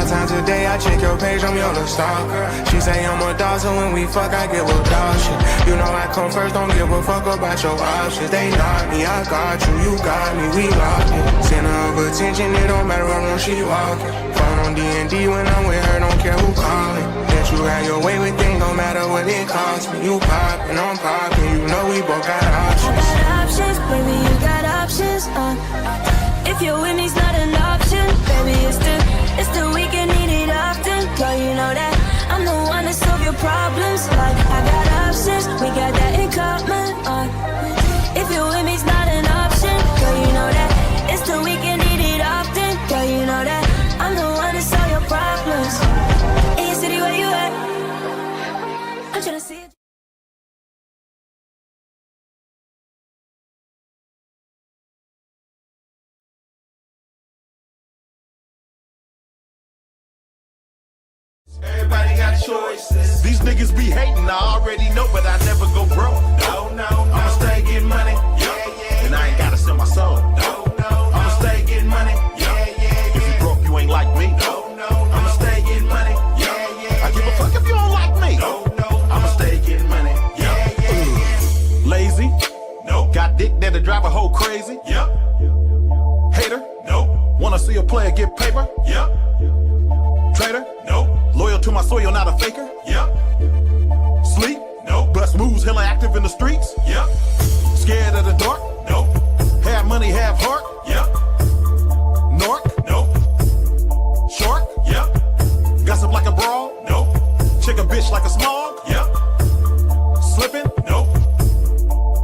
5 times a day, I check your page, I'm your little stalker. She say I'm a dog, so when we fuck, I get with dog shit. You know I come first, don't give a fuck about your options. They knock me, I got you, you got me, we locked in. Center of attention, it don't matter how long she walking. Phone on D&D when I'm with her, don't care who calling. That you have your way with things, don't matter what it costs me. You poppin', I'm poppin', you know we both got options. I got options, baby, you got options. If you're with me's not an option, baby, it's the weekend, need it often. Girl, you know that I'm the one to solve your problems. Like, I got options, we got that in common. If you're with me's not an option, girl, you know that it's the weekend, need it often. Girl, you know that I'm the one to solve your problems. In your city, where you at? I'm tryna see it. Everybody got choices. These niggas be hating, I already know, but I never go broke. No, I'ma stay getting money, yeah. And I ain't gotta sell my soul. No, I'ma stay getting money, yeah. If you broke, you ain't like me. No, I'ma stay getting money, yeah. I give a fuck if you don't like me. No, I'ma stay getting money, yeah. Lazy, no. Got dick that'll drive a hoe crazy, yep. Hater, no. Wanna see a player get paper, yep. Trader, no. Loyal to my soil, not a faker, yep. Sleep, no. Bust moves, hella active in the streets, yep. Scared of the dark, no. Have money, have heart, yep. Nork, no. Shark, yep. Gossip like a brawl, no. Chick a bitch like a smog, yep. Slipping, no.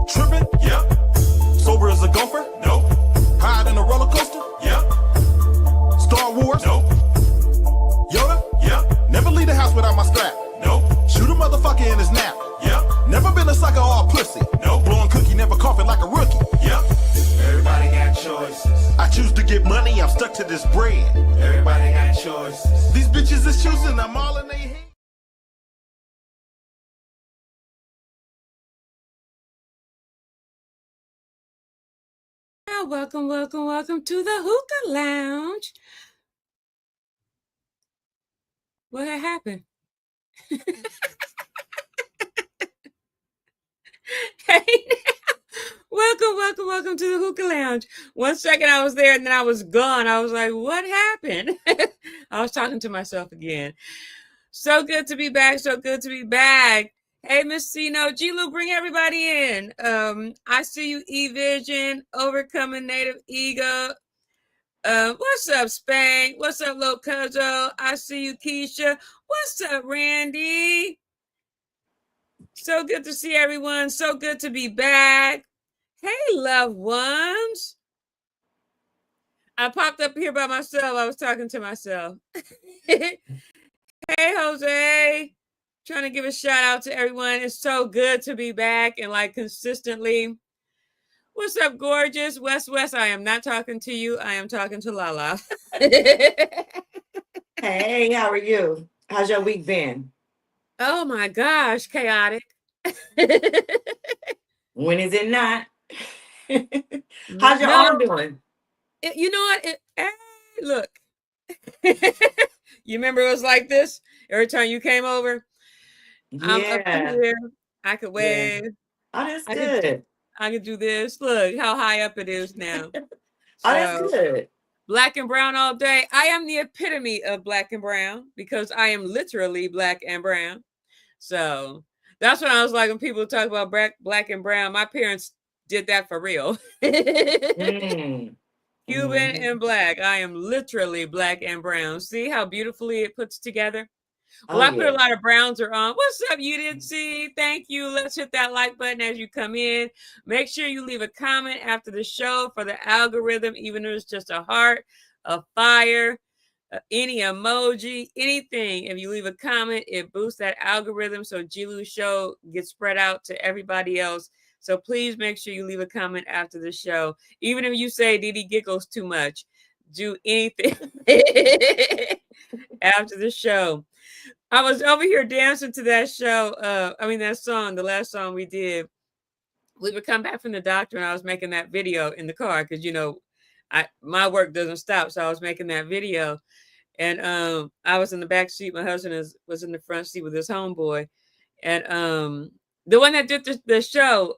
Tripping, yep. Sober as a gopher, no. Hide in a roller coaster, yep. Star Wars, no. Yoda, yep. Never leave the house without my strap, no. Shoot a motherfucker in his nap, yep. Never been a sucker or a pussy, no. Blowing cookie, never coughing like a rookie, yep. Everybody got choices. I choose to get money, I'm stuck to this bread. Everybody got choices. These bitches is choosing, I'm all in their head. Welcome, welcome, welcome to the Hookah Lounge. What had happened? Hey, welcome to the Hookah Lounge. 1 second I was there and then I was gone. I was like, what happened? I was talking to myself again. So good to be back. So good to be back. Hey, Miss Cino, G-Lew, bring everybody in. I see you, E-Vision, Overcoming Native Ego. What's up, Spank? What's up, Lil Cuzzo? I see you, Keisha. What's up, Randy? So good to see everyone. So good to be back. Hey, loved ones. I popped up here by myself. I was talking to myself. Hey, Jose. Trying to give a shout out to everyone. It's so good to be back and like consistently. What's up, gorgeous? West, I am not talking to you. I am talking to LaLa. Hey, how are you? How's your week been? Oh my gosh, chaotic. When is it not? How's your arm doing? You know what? Look. You remember it was like this every time you came over? I'm up here. I could wave. Yeah. Oh, that's good. I could do this. Look how high up it is now. Oh, that's good. Black and brown all day. I am the epitome of black and brown because I am literally black and brown. So that's what I was like when people talk about black and brown. My parents did that for real. Cuban and black. I am literally black and brown. See how beautifully it puts together? Well, I put a lot of browns are on. What's up, you didn't see? Thank you. Let's hit that like button as you come in. Make sure you leave a comment after the show for the algorithm, even if it's just a heart, a fire, any emoji, anything. If you leave a comment, it boosts that algorithm so G-Lew Show gets spread out to everybody else. So please make sure you leave a comment after the show. Even if you say Didi giggles too much, do anything after the show. I was over here dancing to that show. That song, the last song we did. We would come back from the doctor and I was making that video in the car because, my work doesn't stop. So I was making that video And I was in the back seat. My husband was in the front seat with his homeboy. And the one that did the show,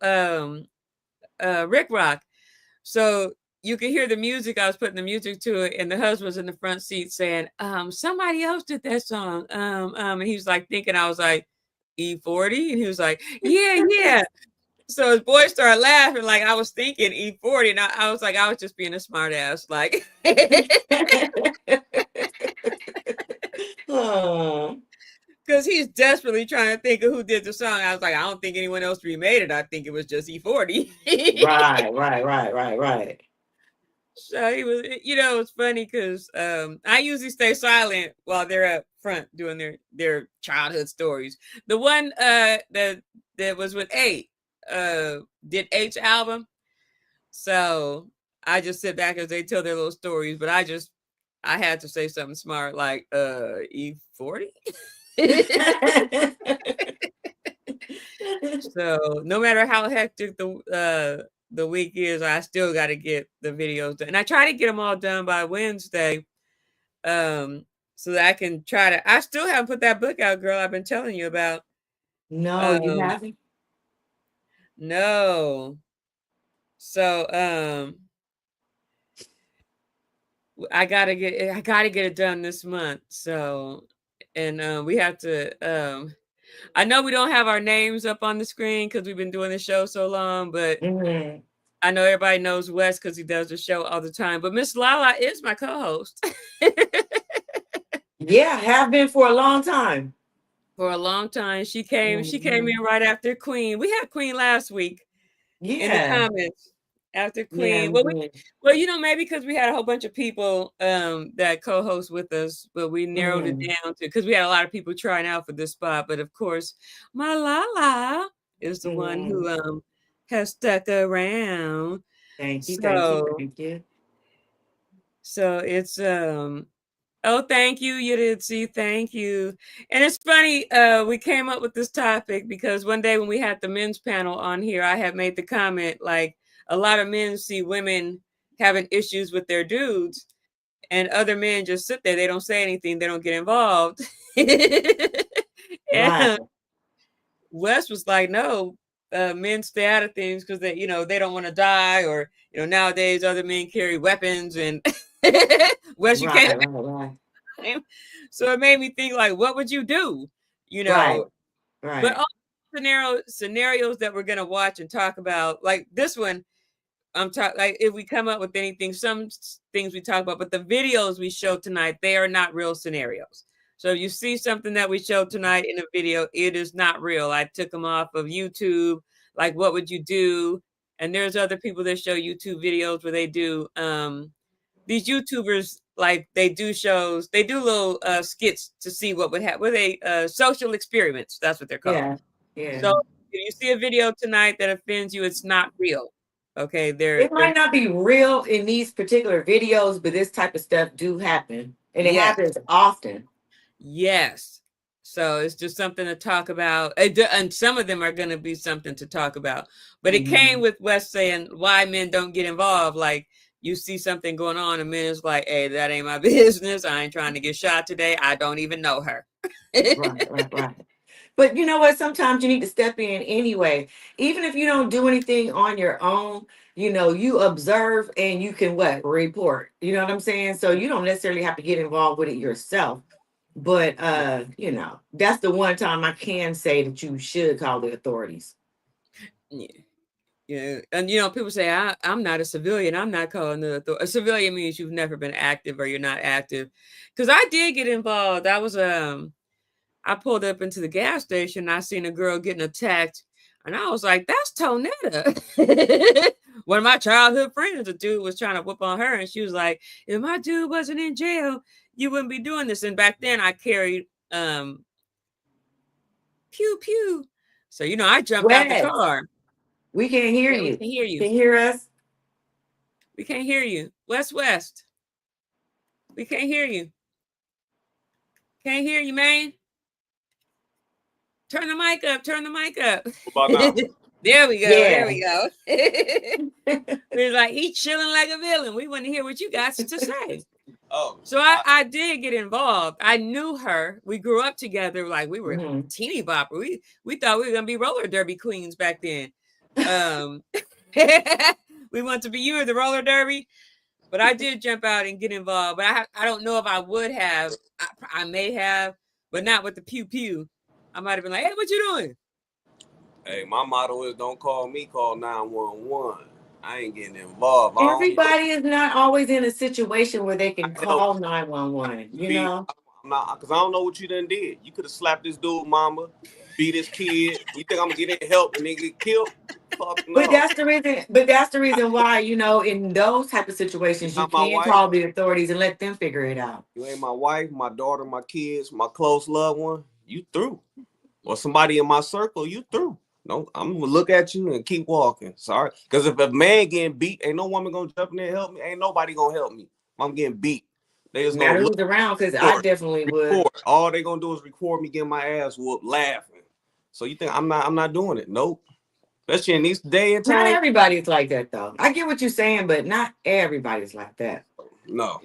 Rick Rock. So you could hear the music. I was putting the music to it, and the husband was in the front seat saying, somebody else did that song. And he was like thinking I was like E40, and he was like, yeah. So his boys started laughing, like I was thinking E40, and I was like, I was just being a smart ass, like. Oh. Because he's desperately trying to think of who did the song. I was like, I don't think anyone else remade it. I think it was just E40. Right. So he was, it's funny because I usually stay silent while they're up front doing their childhood stories. The one that was with 8 did 8's album. So I just sit back as they tell their little stories, but I had to say something smart like E40. So no matter how hectic the week is, I still got to get the videos done. And I try to get them all done by Wednesday, so that I can try to. I still haven't put that book out, girl. I've been telling you about. No, you haven't. No. So I gotta get it done this month. So, and we have to. I know we don't have our names up on the screen because we've been doing the show so long, but I know everybody knows Wes because he does the show all the time. But Miss LaLa is my co-host. Yeah, have been for a long time. For a long time. She came in right after Queen. We had Queen last week. In the comments. After Queen. Yeah, well, maybe because we had a whole bunch of people that co-host with us, but we narrowed it down to because we had a lot of people trying out for this spot. But of course, my LaLa is the one who has stuck around. Thank you. So it's thank you. You did see. Thank you. And it's funny, we came up with this topic because one day when we had the men's panel on here, I had made the comment like a lot of men see women having issues with their dudes, and other men just sit there. They don't say anything. They don't get involved. And Wes was like, no, men stay out of things because they don't want to die, or nowadays other men carry weapons, and Wes, you can't. So it made me think, like, what would you do? Right. But all scenarios that we're gonna watch and talk about, like this one, I'm talking like if we come up with anything, some things we talk about, but the videos we show tonight, they are not real scenarios. So if you see something that we showed tonight in a video, it is not real. I took them off of YouTube. Like, what would you do? And there's other people that show YouTube videos where they do these YouTubers, like they do shows, they do little skits to see what would happen. Were they social experiments? That's what they're called. Yeah. So if you see a video tonight that offends you, it's not real. Okay, it might not be real in these particular videos, but this type of stuff do happen, and it happens often. Yes. So it's just something to talk about, and some of them are going to be something to talk about. But it came with Wes saying why men don't get involved. Like, you see something going on, and men is like, hey, that ain't my business. I ain't trying to get shot today. I don't even know her. Right. But you know what? Sometimes you need to step in anyway. Even if you don't do anything on your own, you observe and you can report. You know what I'm saying? So you don't necessarily have to get involved with it yourself. But, that's the one time I can say that you should call the authorities. Yeah. And, people say, I'm not a civilian. I'm not calling the authority. A civilian means you've never been active or you're not active. Because I did get involved. I was, I pulled up into the gas station. And I seen a girl getting attacked. And I was like, that's Tonetta. One of my childhood friends, a dude was trying to whoop on her. And she was like, if my dude wasn't in jail, you wouldn't be doing this. And back then I carried pew pew. So I jumped out the car. We can't hear you. We can hear you. Can you hear us? We can't hear you. West. We can't hear you. Can't hear you, man. Turn the mic up. What about now? There we go. Yeah. There we go. It's like he's chilling like a villain. We want to hear what you got to say. Oh, So I did get involved. I knew her. We grew up together. Like we were teeny bopper. We thought we were gonna be roller derby queens back then. We want to be you or the roller derby. But I did jump out and get involved. But I don't know if I would have. I may have, but not with the pew pew. I might have been like, hey, what you doing? hey, my motto is don't call me, call 911. I ain't getting involved. Everybody is not always in a situation where they can I call 911, you know? I'm not, because I don't know what you done did. You could have slapped this dude, mama, beat his kid. You think I'm going to get any help and they get killed? Fuck no. But that's the reason why, you know, in those type of situations, you Not my can wife. call the authorities and let them figure it out. You ain't my wife, my daughter, my kids, my close loved one. You through. Or somebody in my circle, you through. No, I'm gonna look at you and keep walking. Sorry. Because if a man getting beat, ain't no woman gonna jump in there and help me. Ain't nobody gonna help me. I'm getting beat. They just gonna Matter look who's around, because I definitely would. All they gonna do is record me getting my ass whooped laughing. So you think I'm not doing it? Nope. Especially in this day and Not time. everybody's like that, though. I get what you're saying, but not everybody's like that. No,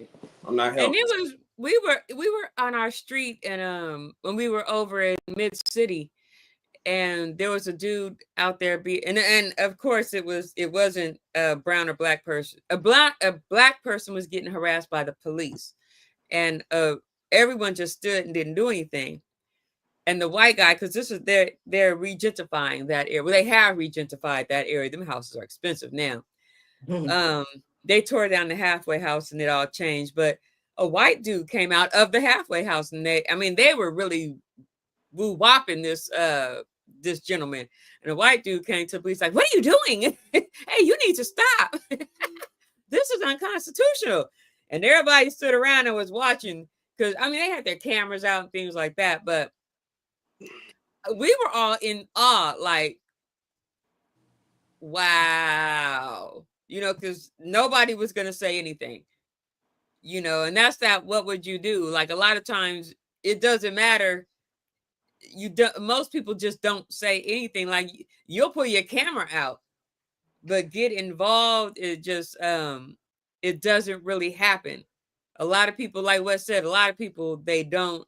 I'm not helping. And it was we were on our street, and when we were over in Mid City, and there was a dude out there and of course it wasn't a brown or black person. A black person was getting harassed by the police, and everyone just stood and didn't do anything. And the white guy, because this is they're regentrifying that area. Well, they have regentified that area. Them houses are expensive now. They tore down the halfway house and it all changed. But a white dude came out of the halfway house, and they were really woo-whopping this gentleman. And a white dude came to the police like, what are you doing? Hey, you need to stop. This is unconstitutional. And everybody stood around and was watching, because they had their cameras out and things like that, but we were all in awe, like, wow, because nobody was going to say anything, and that's what would you do? Like, a lot of times it doesn't matter. Most people just don't say anything. Like, you'll pull your camera out, but get involved, it just it doesn't really happen. A lot of people, like Wes said, a lot of people, they don't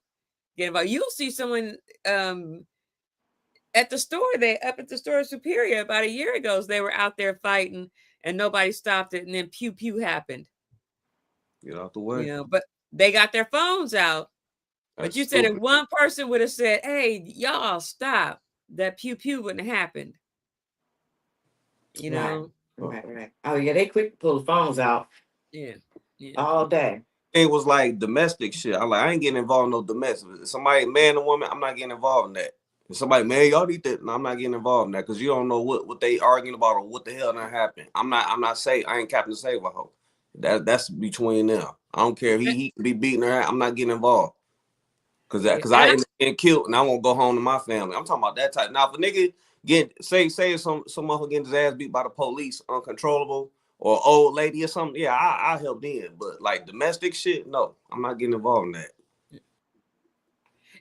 get involved. You'll see someone at the store, up at the store Superior about a year ago, they were out there fighting and nobody stopped it, and then pew pew happened. Get out the way. But they got their phones out. But you said stupid. if one person would have said, hey, y'all stop, that pew pew wouldn't have happened. Right. Oh yeah, they quick to pull the phones out. Yeah. All day. It was like domestic shit. I ain't getting involved in no domestic. Somebody, man or woman, I'm not getting involved in that. And somebody, man, y'all need that. No, I'm not getting involved in that, because you don't know what they arguing about or what the hell done happened. I'm not saying I ain't Captain Save a hoe. That's between them. I don't care if he could be beating her. I'm not getting involved. Cause I ain't getting killed and I won't go home to my family. I'm talking about that type. Now if a nigga say some motherfucker getting his ass beat by the police, uncontrollable, or old lady or something, yeah, I help then. But like domestic shit, no, I'm not getting involved in that.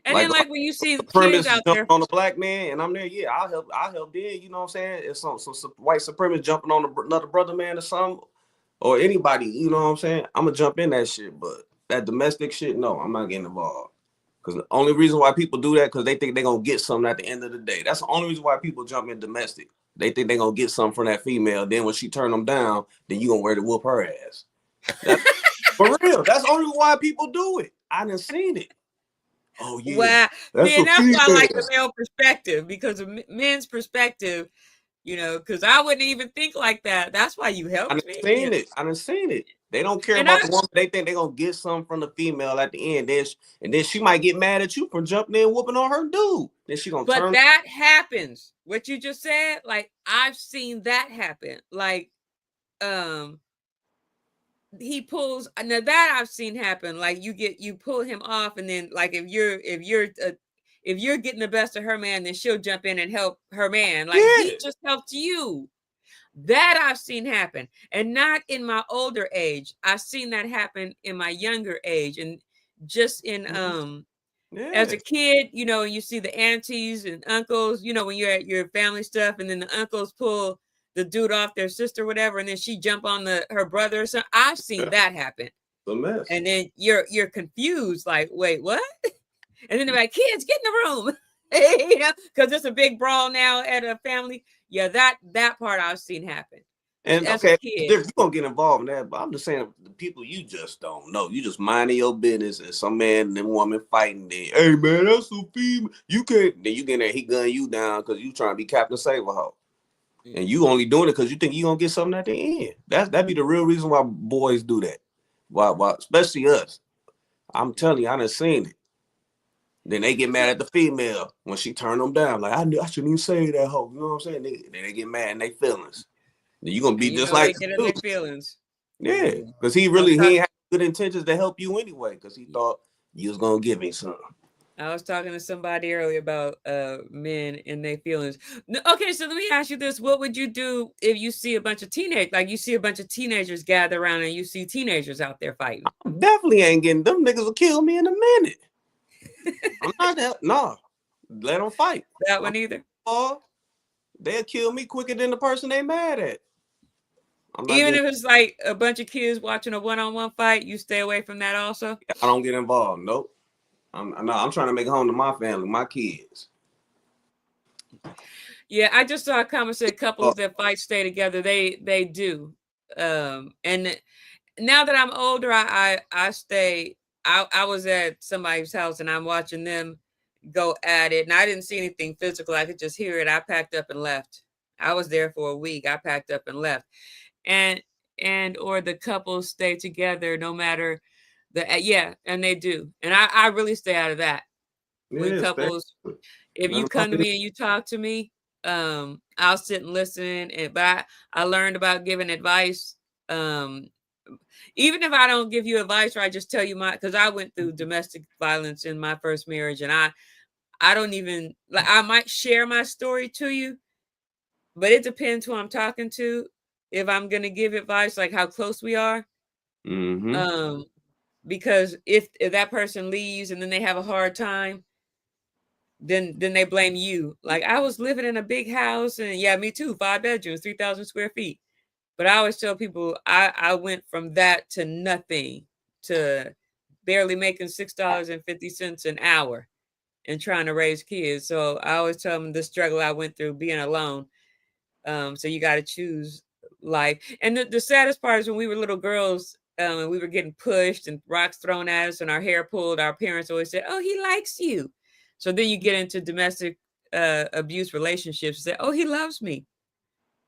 And then like when you see the kids out there on a black man and I'm there, yeah, I'll help then, you know what I'm saying? If some white supremacist jumping on another brother man or something, or anybody, you know what I'm saying? I'm gonna jump in that shit, but that domestic shit, no, I'm not getting involved. Because the only reason why people do that, because they think they're going to get something at the end of the day. That's the only reason why people jump in domestic. They think they're going to get something from that female. Then when she turn them down, then you going to wear to whoop her ass. For real. That's the only why people do it. I done seen it. Oh, yeah. Well, that's why I like the male perspective, because of men's perspective, because I wouldn't even think like that. That's why you helped me. I done seen it. They don't care about the woman. They think they're going to get something from the female at the end. And then she might get mad at you for jumping in and whooping on her dude. Then she going to turn. But that happens. What you just said, like, I've seen that happen. Like, he pulls. Now that I've seen happen. Like, you pull him off, and then like if you're getting the best of her man, then she'll jump in and help her man. Like, he just helped you. That I've seen happen, and not in my older age. I've seen that happen in my younger age, and just in as a kid, you see the aunties and uncles, when you're at your family stuff, and then the uncles pull the dude off their sister, whatever, and then she jump on her brother or something. I've seen that happen. a mess. And then you're confused, like, wait, what? And then they're like, kids, get in the room. You know, because it's a big brawl now at a family. Yeah, that part I've seen happen. And as okay, a kid, you're gonna get involved in that, but I'm just saying the people you just don't know. You just minding your business, and some man and woman fighting. Then, hey man, that's a female. You can't. Then you get there, he gun you down because you trying to be Captain Saberhawk, and you only doing it because you think you gonna get something at the end. That be the real reason why boys do that. Why especially us. I'm telling you, I done seen it. Then they get mad at the female when she turn them down. Like I shouldn't even say that hoe. You know what I'm saying? Then they get mad in their feelings. Then you gonna be just like they get in their feelings. yeah, because he ain't had good intentions to help you anyway. Because he thought you was gonna give him something. I was talking to somebody earlier about men and their feelings. Okay, so let me ask you this: what would you do if you see a bunch of teenagers gather around and you see teenagers out there fighting? I definitely ain't getting them niggas will kill me in a minute. I'm not that. No, let them fight. That one either. They'll kill me quicker than the person they mad at. Even if it's like a bunch of kids watching a one-on-one fight, you stay away from that also? I don't get involved. Nope. I'm trying to make it home to my family, my kids. Yeah, I just saw a comment said couples that fight stay together. They do. And now that I'm older, I stay. I was at somebody's house and I'm watching them go at it, and I didn't see anything physical. I could just hear it. I packed up and left. I was there for a week. I packed up and left. Or the couples stay together no matter and they do. And I really stay out of that. When couples, if you come to me and you talk to me, I'll sit and listen. But I learned about giving advice. Even if I don't give you advice or I just tell you because I went through domestic violence in my first marriage, and I don't even I might share my story to you, but it depends who I'm talking to. If I'm going to give advice, like how close we are. Mm-hmm. Because if that person leaves and then they have a hard time, then they blame you. Like, I was living in a big house, and yeah, me too, 5 bedrooms, 3,000 square feet. But I always tell people I went from that to nothing, to barely making $6.50 an hour and trying to raise kids. So I always tell them the struggle I went through being alone. So you got to choose life. And the saddest part is when we were little girls, and we were getting pushed and rocks thrown at us and our hair pulled, our parents always said, oh, he likes you. So then you get into domestic abuse relationships and say, oh, he loves me.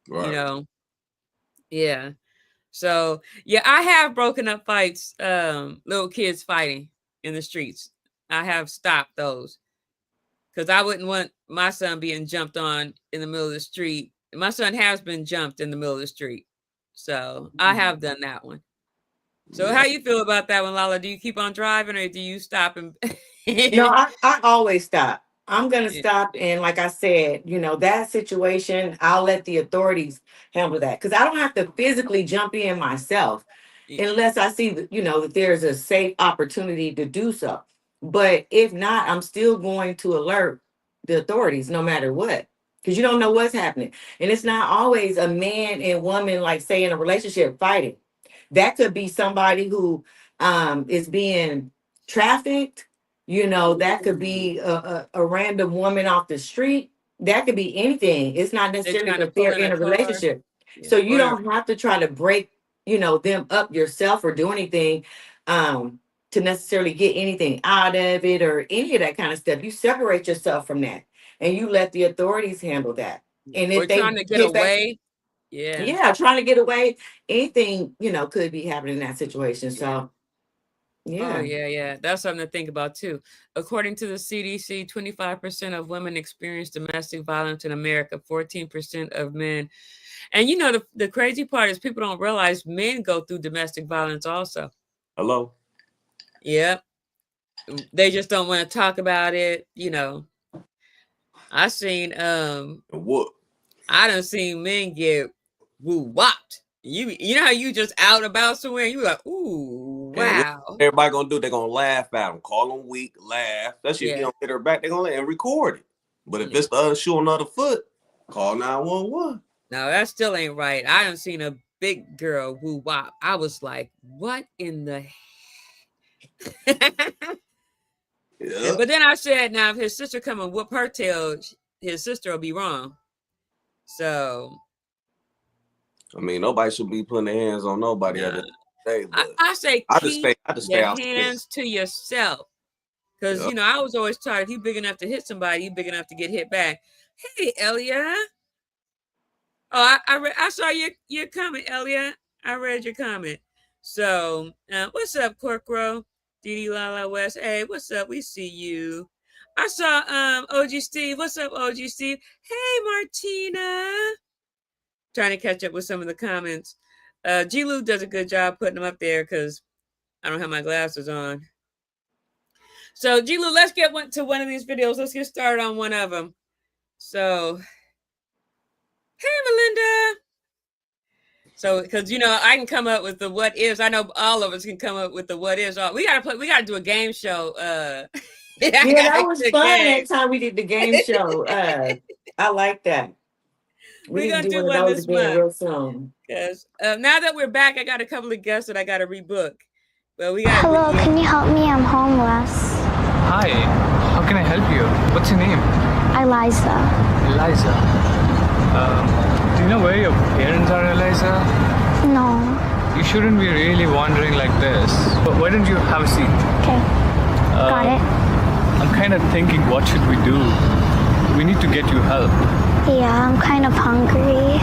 Right. You know? Yeah. So yeah, I have broken up fights, little kids fighting in the streets. I have stopped those because I wouldn't want my son being jumped on in the middle of the street. My son has been jumped in the middle of the street. So I have done that one. So how you feel about that one, LaLa? Do you keep on driving or do you stop? And No, I always stop. I'm going to stop. And like I said, that situation, I'll let the authorities handle that. Because I don't have to physically jump in myself unless I see that there's a safe opportunity to do so. But if not, I'm still going to alert the authorities no matter what. Because you don't know what's happening. And it's not always a man and woman, like say in a relationship fighting. That could be somebody who is being trafficked. That could be a random woman off the street. That could be anything. It's not necessarily if they're in a relationship. Yeah. So you don't have to try to break, them up yourself or do anything to necessarily get anything out of it or any of that kind of stuff. You separate yourself from that and you let the authorities handle that. And if they trying to get away. Yeah, trying to get away. Anything, could be happening in that situation. So, yeah. Oh, yeah. That's something to think about, too. According to the CDC, 25% of women experience domestic violence in America, 14% of men. And, the crazy part is people don't realize men go through domestic violence also. Hello? Yeah. They just don't want to talk about it, I seen, what? I done seen men get woo-wopped. You know how you just out about somewhere, you like, ooh, wow. Everybody gonna do, they're gonna laugh at them, call them weak, laugh. That's if you don't hit her back, they're gonna let and record it. But if it's the other shoe on the other foot, call 911. No, that still ain't right. I done seen a big girl woo-wop. I was like, what in the Yeah. But then I said, now if his sister come and whoop her tail, his sister will be wrong. So I mean, nobody should be putting their hands on nobody at the day, but I say I just keep stay your out. hands to yourself. Because, Yep. you know, I was always taught if you're big enough to hit somebody, you're big enough to get hit back. Hey, Elia. Oh, I saw your comment, Elia. I read your comment. So, what's up, Corkrow? Dee LaLa West. Hey, what's up? We see you. I saw OG Steve. What's up, OG Steve? Hey, Martina. Trying to catch up with some of the comments. G-Lew does a good job putting them up there because I don't have my glasses on. So, G-Lew, let's get to one of these videos. Let's get started on one of them. So, hey, Melinda. So, because, you know, I can come up with the what ifs. I know all of us can come up with the what ifs. We gotta do a game show. Yeah, that was fun that time we did the game show. I like that. We need to do one of those again real soon. Because now that we're back, I got a couple of guests that I got to rebook. But we got. Hello, can you help me? I'm homeless. Hi, how can I help you? What's your name? Eliza. Eliza. Do you know where your parents are, Eliza? No. You shouldn't be really wandering like this. But why don't you have a seat? Okay. Got it. I'm kind of thinking, what should we do? We need to get you help. Yeah, I'm kind of hungry.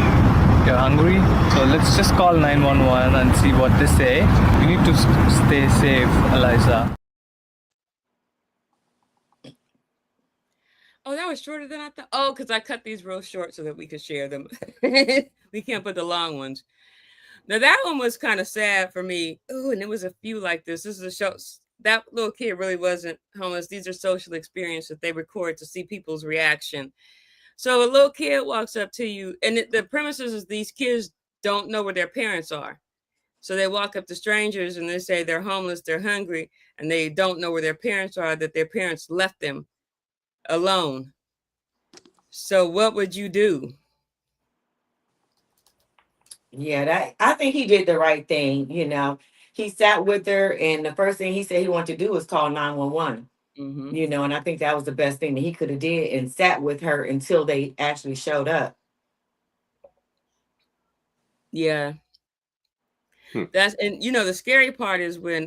You're hungry? So let's just call 911 and see what they say. You need to stay safe, Eliza. Oh, that was shorter than I thought. Oh, because I cut these real short so that we could share them. We can't put the long ones. Now, that one was kind of sad for me. Oh, and there was a few like this. This is a show. That little kid really wasn't homeless. These are social experiences that they record to see people's reaction. So a little kid walks up to you, and the premises is these kids don't know where their parents are. So they walk up to strangers and they say they're homeless, they're hungry, and they don't know where their parents are, that their parents left them alone. So what would you do? Yeah, I think he did the right thing. You know, he sat with her, and the first thing he said he wanted to do was call 911. Mm-hmm. You know, and I think that was the best thing that he could have did, and sat with her until they actually showed up. Yeah. That's, and you know, the scary part is when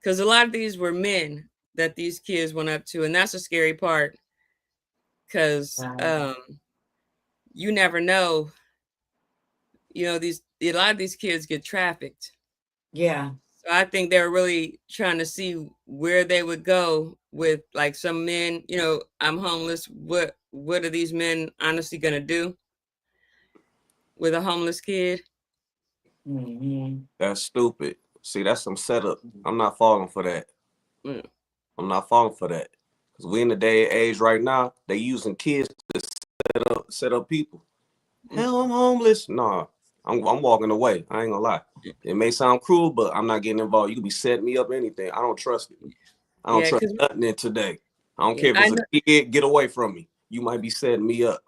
because a lot of these were men that these kids went up to, and that's the scary part, because you never know. You know, a lot of these kids get trafficked. Yeah. So I think they're really trying to see where they would go with, like, some men, you know, I'm homeless. What are these men honestly going to do with a homeless kid? Mm-hmm. That's stupid. See, that's some setup. I'm not falling for that. I'm not falling for that. Because we in the day and age right now, they using kids to set up people. Hell, I'm homeless. Nah, I'm walking away. I ain't gonna lie. It may sound cruel, but I'm not getting involved. You could be setting me up anything. I don't trust it. I don't trust nothing in today. I don't care if it's a kid, get away from me. You might be setting me up.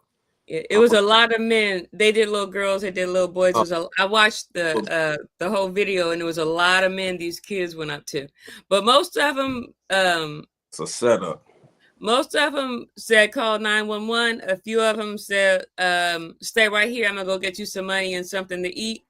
It was a lot of men. They did little girls, they did little boys. I watched the whole video, and it was a lot of men these kids went up to. But most of them it's a setup. Most of them said call 911. A few of them said stay right here. I'm gonna go get you some money and something to eat.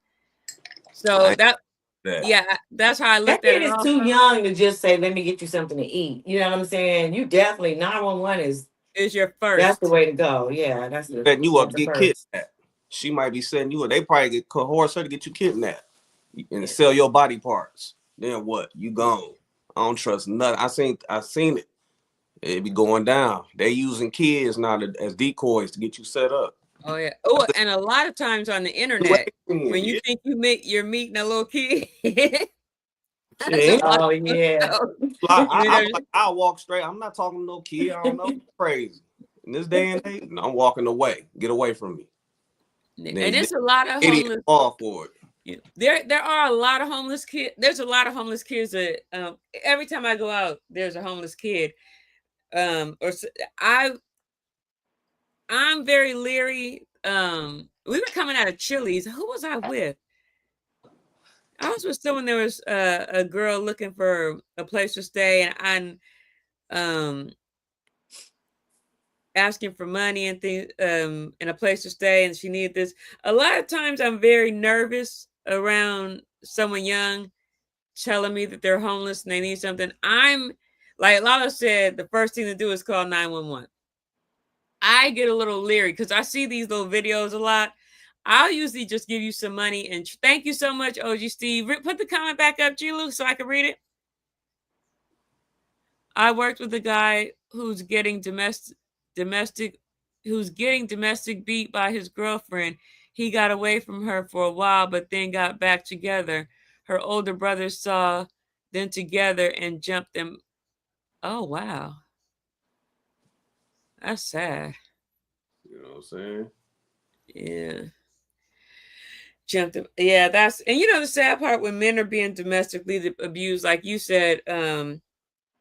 So that's how I looked at it. That kid is too young to just say, "Let me get you something to eat." You know what I'm saying? You definitely 911 is your first. That's the way to go. Yeah, that's the setting you up to get first. kidnapped. She might be setting you up. They probably get coerce her to get you kidnapped and sell your body parts. Then what? You gone. I don't trust nothing. I seen it. It be going down. They using kids now as decoys to get you set up. Oh yeah. Oh, and a lot of times on the internet, when you think you're meeting a little kid. Oh yeah. I walk straight. I'm not talking to no kid. I don't know. Crazy. In this day and age, I'm walking away. Get away from me. And it's a lot of homeless. Fall for it. There are a lot of homeless kids. There's a lot of homeless kids that every time I go out, there's a homeless kid. I'm very leery. We were coming out of Chili's. Who was I with? I was with someone. There was a girl looking for a place to stay, and I'm asking for money and things, and a place to stay, and she needed this. A lot of times, I'm very nervous around someone young telling me that they're homeless and they need something. I'm like LaLa said, the first thing to do is call 911. I get a little leery because I see these little videos a lot. I'll usually just give you some money and thank you so much, OG Steve. Put the comment back up, G-Lew, so I can read it. I worked with a guy who's getting domestic beat by his girlfriend. He got away from her for a while, but then got back together. Her older brother saw them together and jumped them. Oh wow, that's sad. You know what I'm saying? Yeah. Jumped them. Yeah, that's, and you know the sad part when men are being domestically abused, like you said,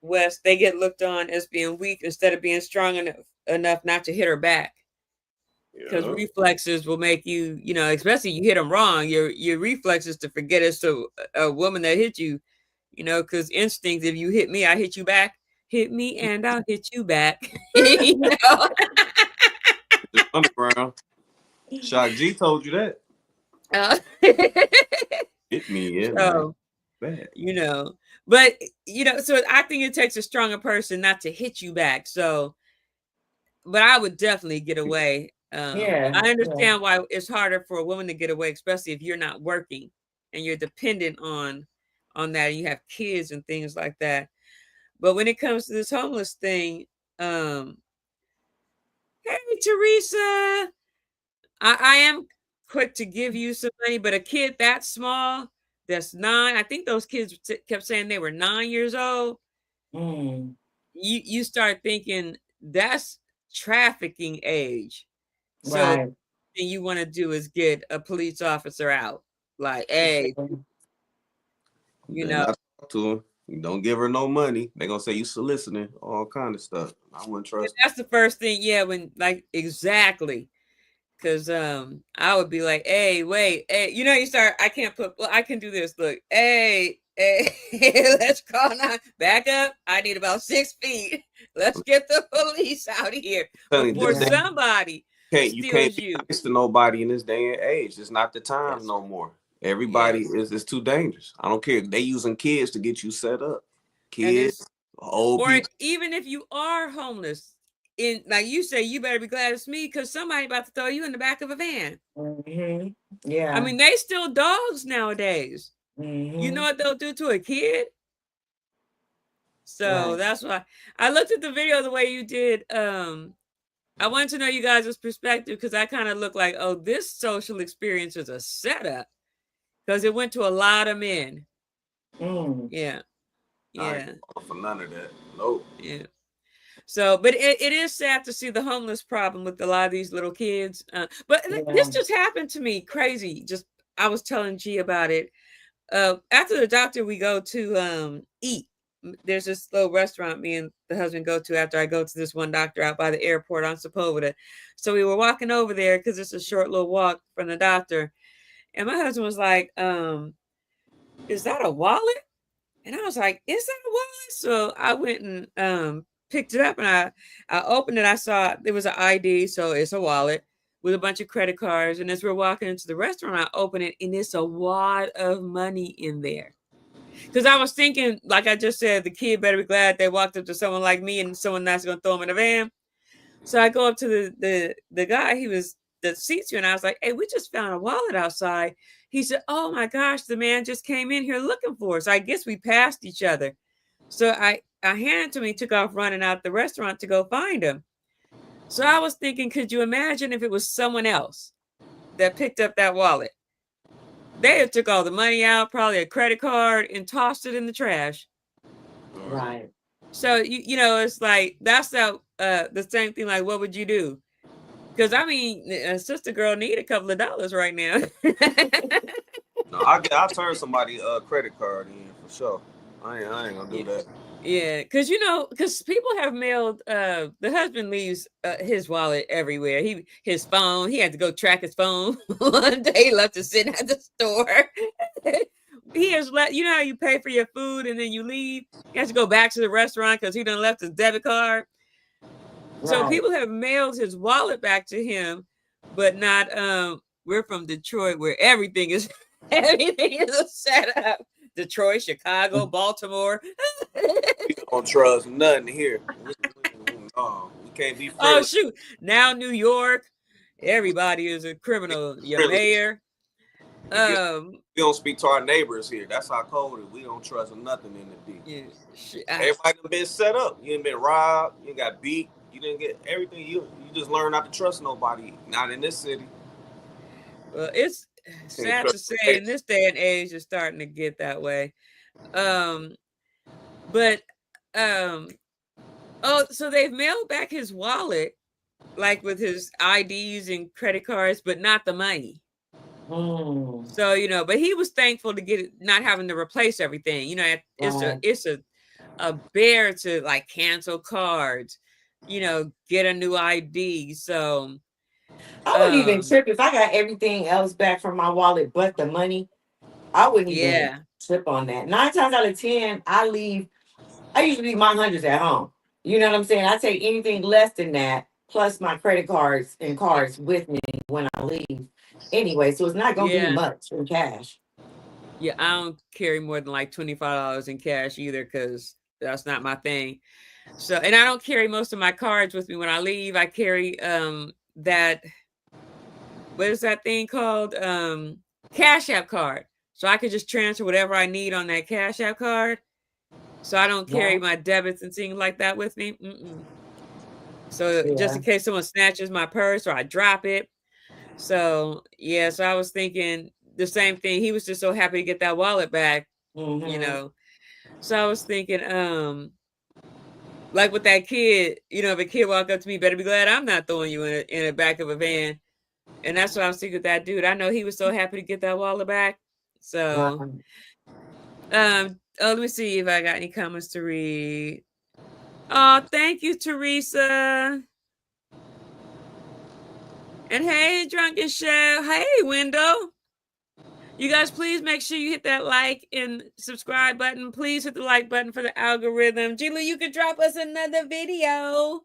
Wes, they get looked on as being weak instead of being strong enough not to hit her back. Because Yeah. reflexes will make you, you know, especially you hit them wrong, your reflexes to forget it's a woman that hit you, you know, because instincts, if you hit me, I hit you back. Hit me and I'll hit you back. You know? Just underground. Shock G told you that. Hit me in. So, bad. you know, but you know, so I think it takes a stronger person not to hit you back. So, but I would definitely get away. Yeah. I understand why it's harder for a woman to get away, especially if you're not working and you're dependent on that. And you have kids and things like that. But when it comes to this homeless thing, hey Teresa, I am quick to give you some money, but a kid that small, that's 9, I think those kids kept saying they were 9 years old. Mm. You start thinking that's trafficking age. So Right. the thing you want to do is get a police officer out. Like, hey, you know. Not talk to her. You don't give her no money. They're gonna say you soliciting, all kind of stuff. I wouldn't trust. That's the first thing, yeah, when like exactly. Cause I would be like, hey, wait, hey, you know, you start, I can't put, well, I can do this. Look, hey, let's call now. Back up. I need about 6 feet. Let's get the police out of here before somebody you can't be nice to nobody in this day and age. It's not the time no more. Everybody is too dangerous. I don't care. They using kids to get you set up. Kids, old people. Even if you are homeless, in like you say, you better be glad it's me because somebody about to throw you in the back of a van. Mm-hmm. Yeah. I mean, they still dogs nowadays. Mm-hmm. You know what they'll do to a kid? So that's why I looked at the video the way you did. I wanted to know you guys' perspective because I kind of look like, oh, this social experience is a setup because it went to a lot of men. Mm. Yeah. I ain't for none of that. Nope. Yeah. So, but it is sad to see the homeless problem with a lot of these little kids. But this just happened to me, crazy. Just I was telling G about it. After the doctor, we go to eat. There's this little restaurant me and the husband go to after I go to this one doctor out by the airport on Sepulveda. So we were walking over there because it's a short little walk from the doctor. And my husband was like, is that a wallet? And I was like, is that a wallet? So I went and picked it up and I opened it. I saw there was an ID. So it's a wallet with a bunch of credit cards. And as we're walking into the restaurant, I open it and it's a wad of money in there. Because I was thinking, like I just said, the kid better be glad they walked up to someone like me and someone that's going to throw him in a van. So I go up to the guy, he was the seats here, and I was like, hey, we just found a wallet outside. He said, oh my gosh, the man just came in here looking for us. I guess we passed each other. So I handed it to him, he took off running out the restaurant to go find him. So I was thinking, could you imagine if it was someone else that picked up that wallet? They had took all the money out, probably a credit card, and tossed it in the trash. Right. So you know, it's like that's the same thing. Like, what would you do? Because I mean, a sister girl need a couple of dollars right now. No, I'll turn somebody credit card in for sure. I ain't gonna do that. Yeah, because you know, because people have mailed. The husband leaves his wallet everywhere. His phone. He had to go track his phone. One day he left it sitting at the store. he has let you know how you pay for your food and then you leave. He has to go back to the restaurant because he done left his debit card. So Right. people have mailed his wallet back to him, but not we're from Detroit where everything is a setup. Detroit, Chicago, Baltimore. We don't trust nothing here. We can't be friendly. Oh shoot. Now New York. Everybody is a criminal. Your mayor. We don't speak to our neighbors here. That's how cold it is. We don't trust nothing in the deep. Yeah, everybody done been set up. You ain't been robbed. You got beat. You didn't get everything. You just learn not to trust nobody. Not in this city. Well, it's sad to say in this day and age, it's starting to get that way. Oh, so they've mailed back his wallet, like with his IDs and credit cards, but not the money. So, you know, but he was thankful to get it, not having to replace everything. You know, it's a bear to like cancel cards, you know, get a new ID. So I wouldn't even trip if I got everything else back from my wallet but the money. I wouldn't even trip on that. 9 times out of 10, I usually leave my hundreds at home. You know what I'm saying? I take anything less than that, plus my credit cards and cards with me when I leave. Anyway, so it's not gonna be much in cash. Yeah, I don't carry more than like $25 in cash either, because that's not my thing. So, and I don't carry most of my cards with me when I leave. I carry that, what is that thing called? Cash App card. So I could just transfer whatever I need on that Cash App card. So I don't carry my debits and things like that with me. So just in case someone snatches my purse or I drop it. So yeah, so I was thinking the same thing. He was just so happy to get that wallet back, you know. So I was thinking, like with that kid, you know, if a kid walk up to me, better be glad I'm not throwing you in the back of a van. And that's what I was thinking with that dude. I know he was so happy to get that wallet back. So let me see if I got any comments to read. Oh, thank you, Teresa. And hey, Drunken Chef. Hey, Window. You guys, please make sure you hit that like and subscribe button. Please hit the like button for the algorithm. G-Lew, you could drop us another video.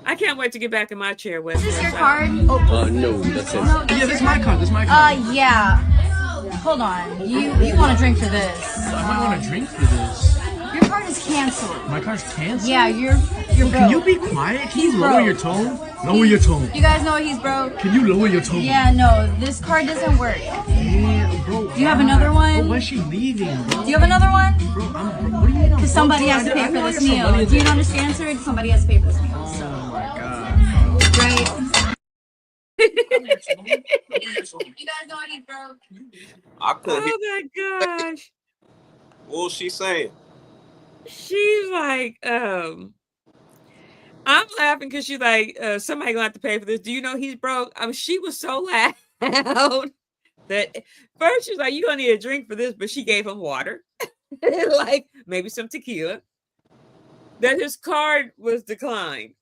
I can't wait to get back in my chair with Is this your card? No, that's it. No, Yeah, this is my card. This is my card. Yeah. Hold on. You want to drink for this? I might want to drink for this. Your card is canceled. My card's canceled? Yeah, you're broke. Can you be quiet? Can you lower your tone? Lower your tone. You guys know he's broke? Can you lower your tone? Yeah, no, this card doesn't work. Yeah, bro. Do you have another one? Bro, why is she leaving, bro? Do you have another one? Bro, what do you mean? Because somebody has to pay for this meal. Do you understand, sir? Somebody has to pay for this meal. Oh my god. Right? You guys know he's broke. I couldn't hear. Oh my gosh. What was she saying? She's like, I'm laughing because she's like, somebody gonna have to pay for this. Do you know he's broke? I mean, she was so loud that first she's like, you're gonna need a drink for this, but she gave him water, like maybe some tequila. That his card was declined.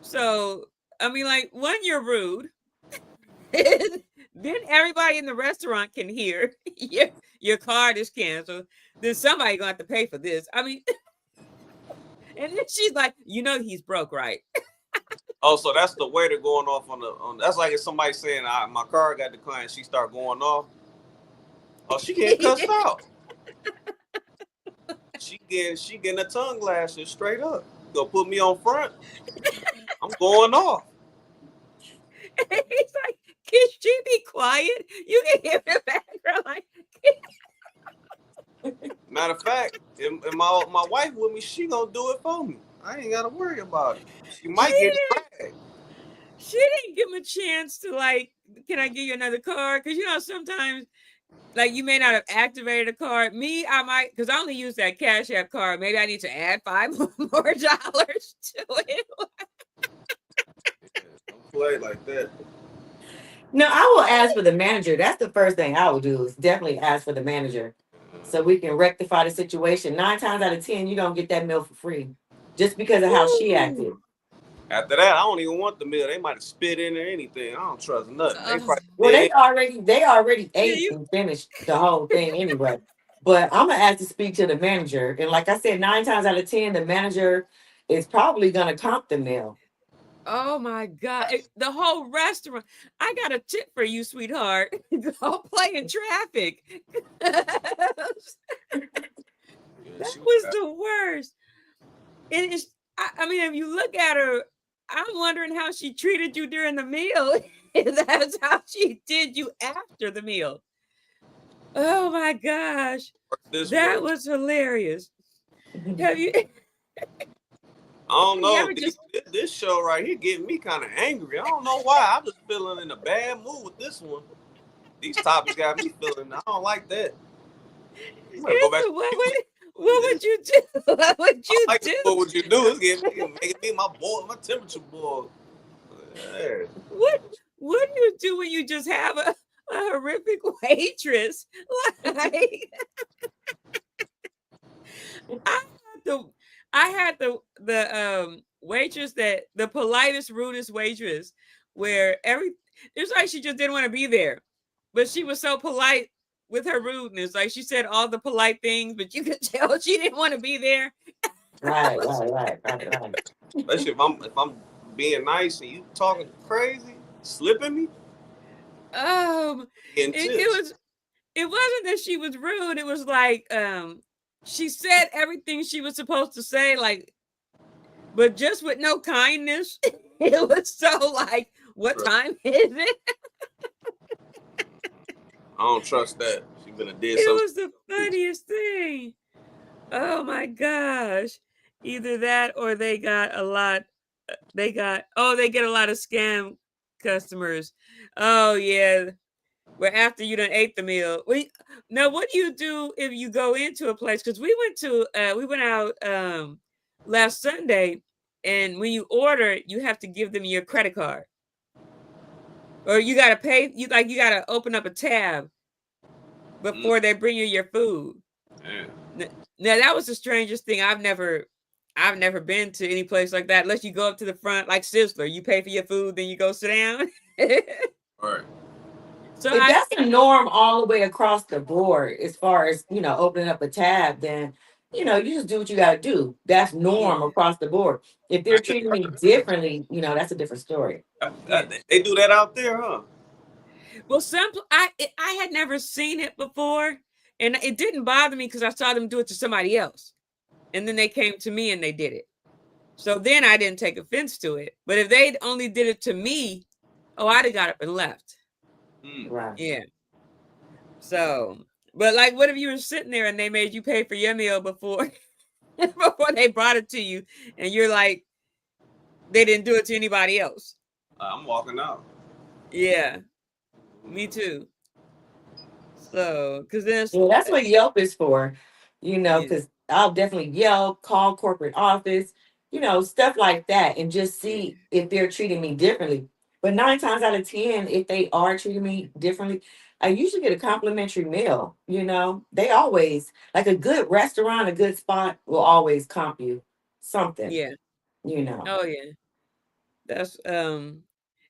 So I mean, like, one, you're rude. Then everybody in the restaurant can hear your card is canceled. Then somebody gonna have to pay for this. I mean, and then she's like, you know, he's broke, right? Oh, so that's the waiter going off on that's like if somebody saying my card got declined, she start going off. Oh, she getting cussed out. She getting a tongue lashes straight up. Go put me on front. I'm going off. And he's like, can she be quiet? You can hear in the background like. Matter of fact, if my wife with me, she gonna do it for me. I ain't gotta worry about it. She might get dragged. She didn't give him a chance to like, can I give you another card? Because you know, sometimes like you may not have activated a card. Me, I might, because I only use that Cash App card. Maybe I need to add $5 more to it. Don't play like that. No, I will ask for the manager. That's the first thing I will do is definitely ask for the manager so we can rectify the situation. 9 times out of 10, you don't get that meal for free just because of how she acted. After that, I don't even want the meal. They might have spit in or anything. I don't trust nothing. They probably Well, spit they already Yeah, ate and finished the whole thing anyway. But I'm gonna ask to speak to the manager, and like I said, 9 times out of 10, the manager is probably gonna comp the meal. oh my God. The whole restaurant. I got a tip for you, sweetheart. Don't play in traffic. That was the worst. And I mean, if you look at her, I'm wondering how she treated you during the meal. And that's how she did you after the meal. Oh my gosh. That was hilarious. Have you I don't you know. ever just This show right here getting me kind of angry. I don't know why. I'm just feeling in a bad mood with this one. These topics got me feeling. I don't like that. I'm gonna go back. what would you do? What would you like do? What would you do? It's making me my temperature boil. Yeah. What do you do when you just have a horrific waitress? Like I had the waitress that the politest, rudest waitress where it's like she just didn't want to be there. But she was so polite with her rudeness. Like she said all the polite things, but you could tell she didn't want to be there. Right. Especially if I'm being nice and you talking crazy, slipping me. It wasn't that she was rude. It was like she said everything she was supposed to say, like, but just with no kindness. It was so like, what time is it? I don't trust that. She gonna did It something. was the funniest thing. Oh my gosh. Either that or they get a lot of scam customers. Oh yeah. Where after you done ate the meal. Now what do you do if you go into a place? Because we went out last Sunday, and when you order, you have to give them your credit card. Or you gotta pay, you gotta open up a tab before they bring you your food. Yeah. Now that was the strangest thing. I've never been to any place like that unless you go up to the front like Sizzler. You pay for your food, then you go sit down. Right. So if that's the norm all the way across the board, as far as opening up a tab, then you just do what you got to do. That's norm across the board. If they're treating me differently, that's a different story. They do that out there, huh? Well, I had never seen it before, and it didn't bother me because I saw them do it to somebody else, and then they came to me and they did it. So then I didn't take offense to it. But if they only did it to me, I'd have got up and left. Right. Yeah. So, but like, what if you were sitting there and they made you pay for your meal before they brought it to you, and you're like, they didn't do it to anybody else? I'm walking out. Yeah, me too. So, because that's what Yelp is for, because I'll definitely Yelp, call corporate office, stuff like that, and just see if they're treating me differently. But 9 times out of 10, if they are treating me differently, I usually get a complimentary meal. They always, like a good restaurant, a good spot will always comp you something. Yeah. Oh yeah. That's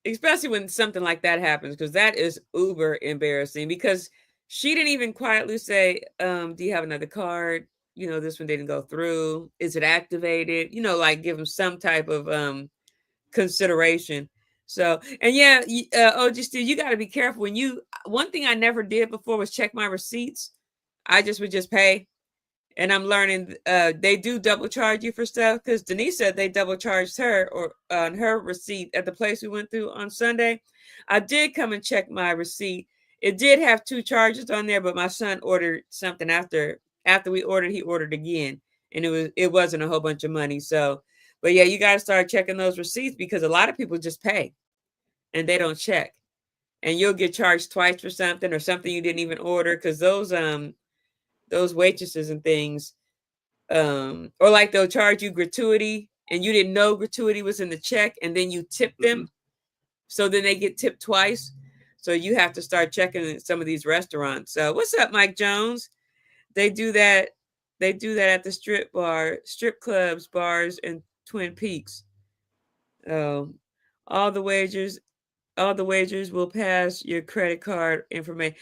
especially when something like that happens, because that is uber embarrassing, because she didn't even quietly say, do you have another card? This one didn't go through. Is it activated? Like give them some type of consideration. So, and yeah, you got to be careful one thing I never did before was check my receipts. I would just pay. And I'm learning they do double charge you for stuff, because Denise said they double charged her on her receipt at the place we went through on Sunday. I did come and check my receipt. It did have 2 charges on there, but my son ordered something after we ordered. He ordered again, and it wasn't a whole bunch of money. So, but yeah, you got to start checking those receipts, because a lot of people just pay and they don't check, and you'll get charged twice for something or something you didn't even order, because those waitresses and things, or like they'll charge you gratuity and you didn't know gratuity was in the check, and then you tip them. So then they get tipped twice. So you have to start checking some of these restaurants. So what's up, Mike Jones? They do that at the strip clubs, bars, and Twin Peaks. Oh, all the wagers will pass your credit card information.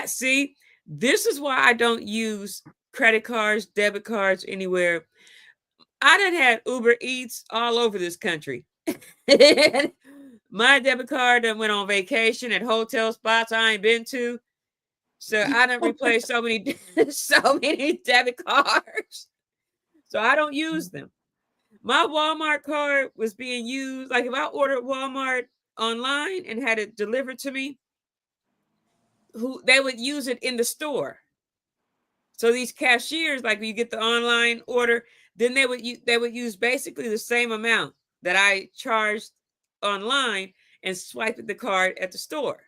See, this is why I don't use credit cards, debit cards anywhere. I done had Uber Eats all over this country. My debit card done went on vacation at hotel spots I ain't been to. So I done replaced so many debit cards. So I don't use them. My Walmart card was being used. Like if I ordered Walmart online and had it delivered to me, they would use it in the store. So these cashiers, like when you get the online order, then they would use basically the same amount that I charged online and swipe the card at the store.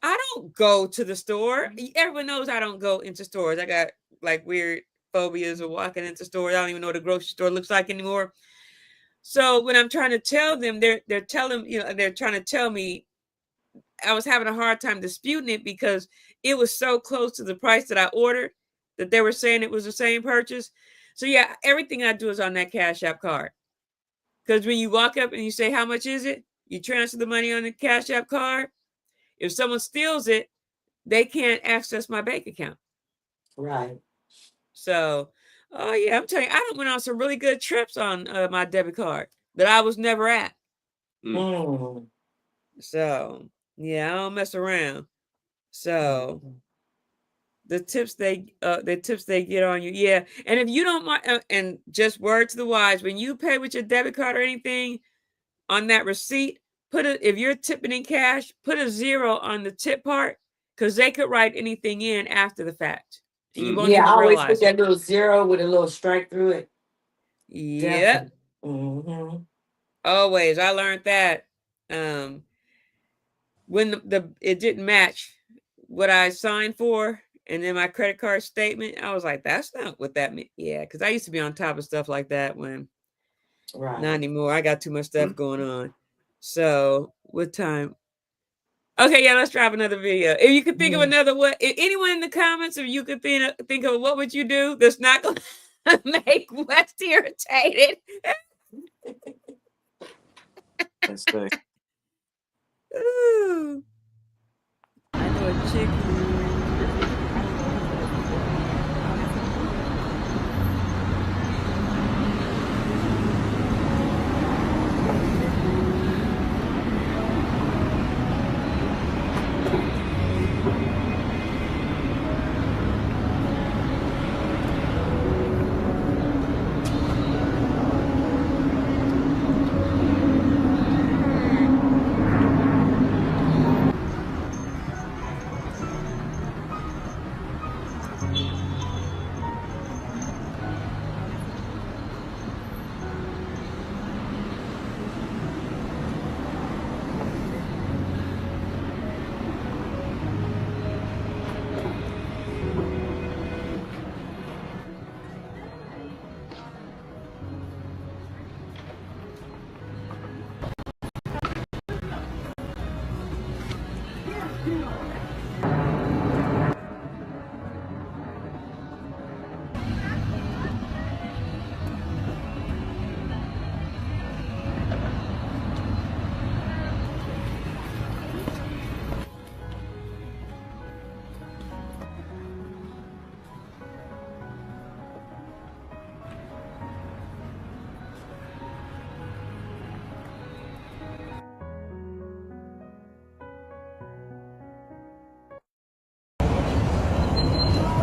I don't go to the store. Everyone knows I don't go into stores. I got like weird phobias of walking into stores. I don't even know what a grocery store looks like anymore. So when I'm trying to tell them, they're trying to tell me, I was having a hard time disputing it because it was so close to the price that I ordered that they were saying it was the same purchase. So yeah, everything I do is on that Cash App card. Because when you walk up and you say, how much is it? You transfer the money on the Cash App card. If someone steals it, they can't access my bank account. Right. So, oh yeah, I'm telling you, I done went on some really good trips on my debit card that I was never at. So, yeah, I don't mess around. So, the tips they get on you, yeah. And if you don't mind, and just word to the wise, when you pay with your debit card or anything on that receipt, if you're tipping in cash, put a 0 on the tip part because they could write anything in after the fact. And you won't Yeah, even I always realize put that little 0 with a little strike through it. Yep. Always. I learned that when it didn't match what I signed for, and then my credit card statement, I was like, that's not what that meant. Yeah, because I used to be on top of stuff like that when not anymore. I got too much stuff going on. So what time? Okay, yeah, let's drop another video. If you could think of another if anyone in the comments, if you could think of what would you do that's not going to make West irritated. Let's see. Ooh. I know a chick.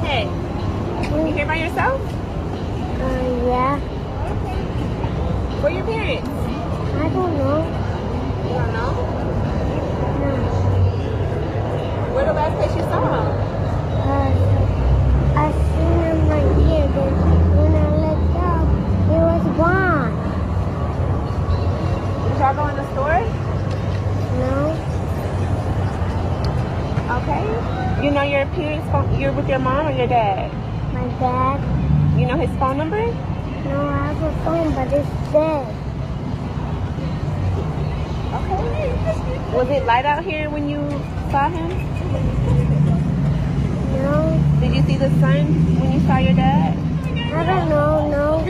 Hey, you here by yourself? Yeah. Where are your parents? I don't know. You don't know? No. Where the last place you saw them? I seen him right here. Then when I looked up, he was gone. Did y'all go in the store? No. Okay. You know your parents' phone? You're with your mom or your dad? My dad. You know his phone number? No, I have a phone, but it's dead. Okay. Was it light out here when you saw him? No. Did you see the sun when you saw your dad? I don't know. No.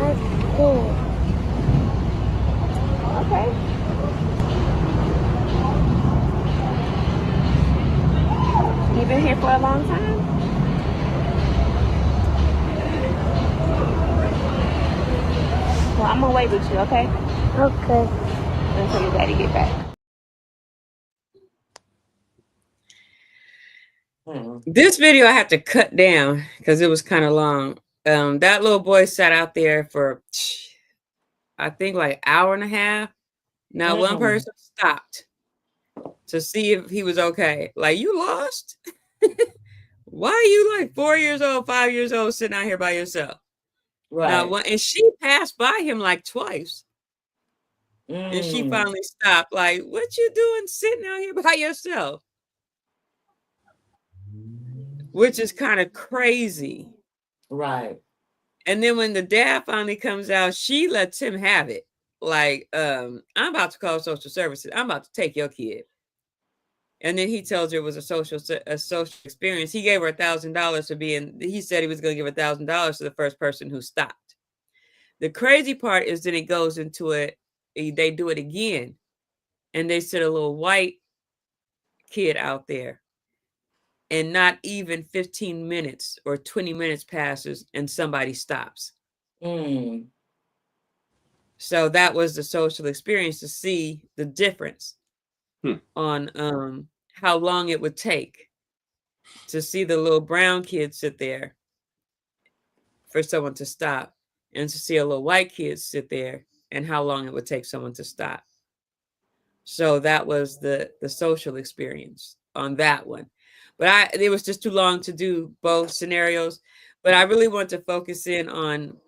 I didn't. Okay. You been here for a long time? Well, I'm gonna wait with you, okay? Okay. Until your daddy get back. This video I had to cut down because it was kind of long. That little boy sat out there for, I think, like hour and a half. Now, one person stopped to see if he was okay. Like, you lost? Why are you like 4 years old, 5 years old, sitting out here by yourself? Now, Right. and she passed by him like twice. And she finally stopped. Like, what you doing sitting out here by yourself? Which is kind of crazy. Right. And then when the dad finally comes out, she lets him have it. Like, I'm about to call social services. I'm about to take your kid. And then he tells her it was a social experience. He gave her $1,000 for being. He said he was going to give $1,000 to the first person who stopped. The crazy part is then it goes into it. They do it again, and they sit a little white kid out there, and not even 15 minutes or 20 minutes passes, and somebody stops. So that was the social experience to see the difference on how long it would take to see the little brown kid sit there for someone to stop, and to see a little white kid sit there and how long it would take someone to stop. So that was the social experience on that one. But it was just too long to do both scenarios. But I really want to focus in on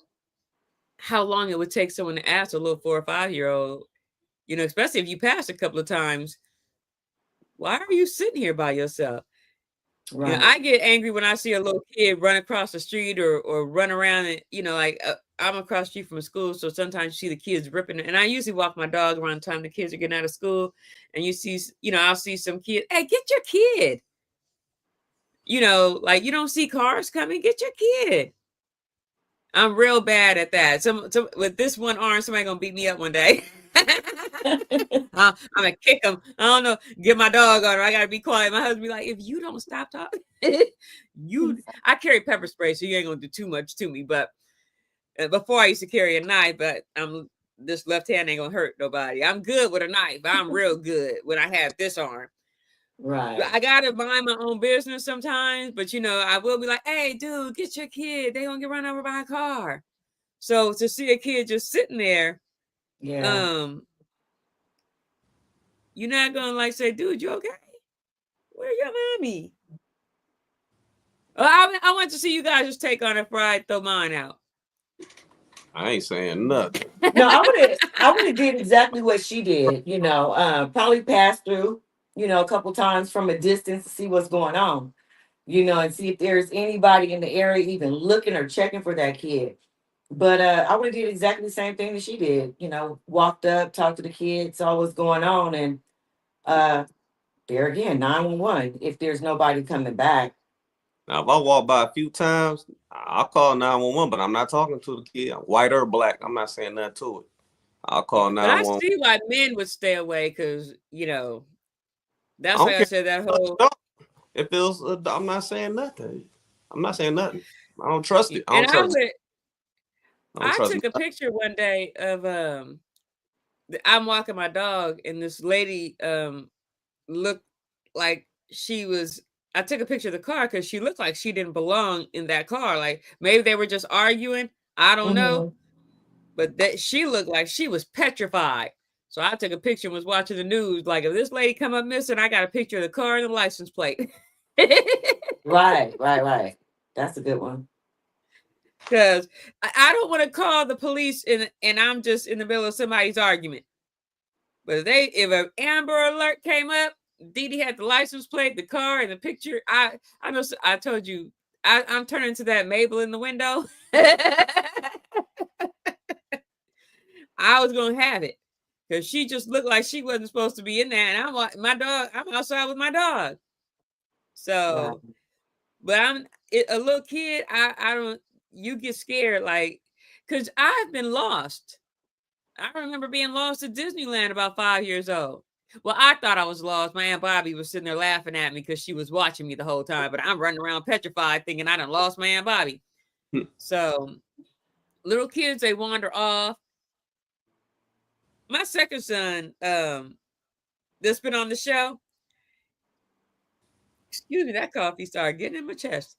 how long it would take someone to ask a little 4 or 5 year old, especially if you pass a couple of times, why are you sitting here by yourself? Right. I get angry when I see a little kid run across the street or run around and, like I'm across the street from school. So sometimes you see the kids ripping. And I usually walk my dog around the time the kids are getting out of school. And you see, I'll see some kid. Hey, get your kid. Like you don't see cars coming. Get your kid. I'm real bad at that. With this one arm, somebody gonna beat me up one day. I'm gonna kick him. I don't know. Get my dog on her. I gotta be quiet. My husband be like, if you don't stop talking, I carry pepper spray, so you ain't gonna do too much to me. But before I used to carry a knife, but this left hand ain't gonna hurt nobody. I'm good with a knife. I'm real good when I have this arm. Right. I gotta mind my own business sometimes, but I will be like, hey, dude, get your kid. They gonna get run over by a car. So to see a kid just sitting there, you're not gonna like say, dude, you okay? Where's your mommy? I want to see you guys just take on it before I throw mine out. I ain't saying nothing. No, I would have did exactly what she did, probably pass through, a couple times from a distance to see what's going on, and see if there's anybody in the area even looking or checking for that kid. But I would have did exactly the same thing that she did, walked up, talked to the kid, saw what's going on, and there again, 911 if there's nobody coming back. Now, if I walk by a few times, I'll call 911, but I'm not talking to the kid. White or black, I'm not saying nothing to it. I'll call 911. But I see why men would stay away because, that's why I said that whole. It feels, I'm not saying nothing. I'm not saying nothing. I don't trust it. I took a picture one day of, I'm walking my dog and this lady looked like she was. I took a picture of the car because she looked like she didn't belong in that car. Like maybe they were just arguing. I don't know. But that she looked like she was petrified. So I took a picture and was watching the news. Like if this lady come up missing, I got a picture of the car and the license plate. Right. That's a good one. Because I don't want to call the police and I'm just in the middle of somebody's argument. But if an Amber Alert came up, Dee Dee had the license plate, the car, and the picture. I know. I told you, I'm turning to that Mabel in the window. I was gonna have it because she just looked like she wasn't supposed to be in there, and I'm outside with my dog. So, but I'm a little kid. I don't. You get scared, like, because I've been lost. I remember being lost at Disneyland about 5 years old. Well, I thought I was lost. My Aunt Bobby was sitting there laughing at me because she was watching me the whole time, but I'm running around petrified thinking I done lost my Aunt Bobby. So little kids, they wander off. My second son, that's been on the show. Excuse me, that coffee started getting in my chest.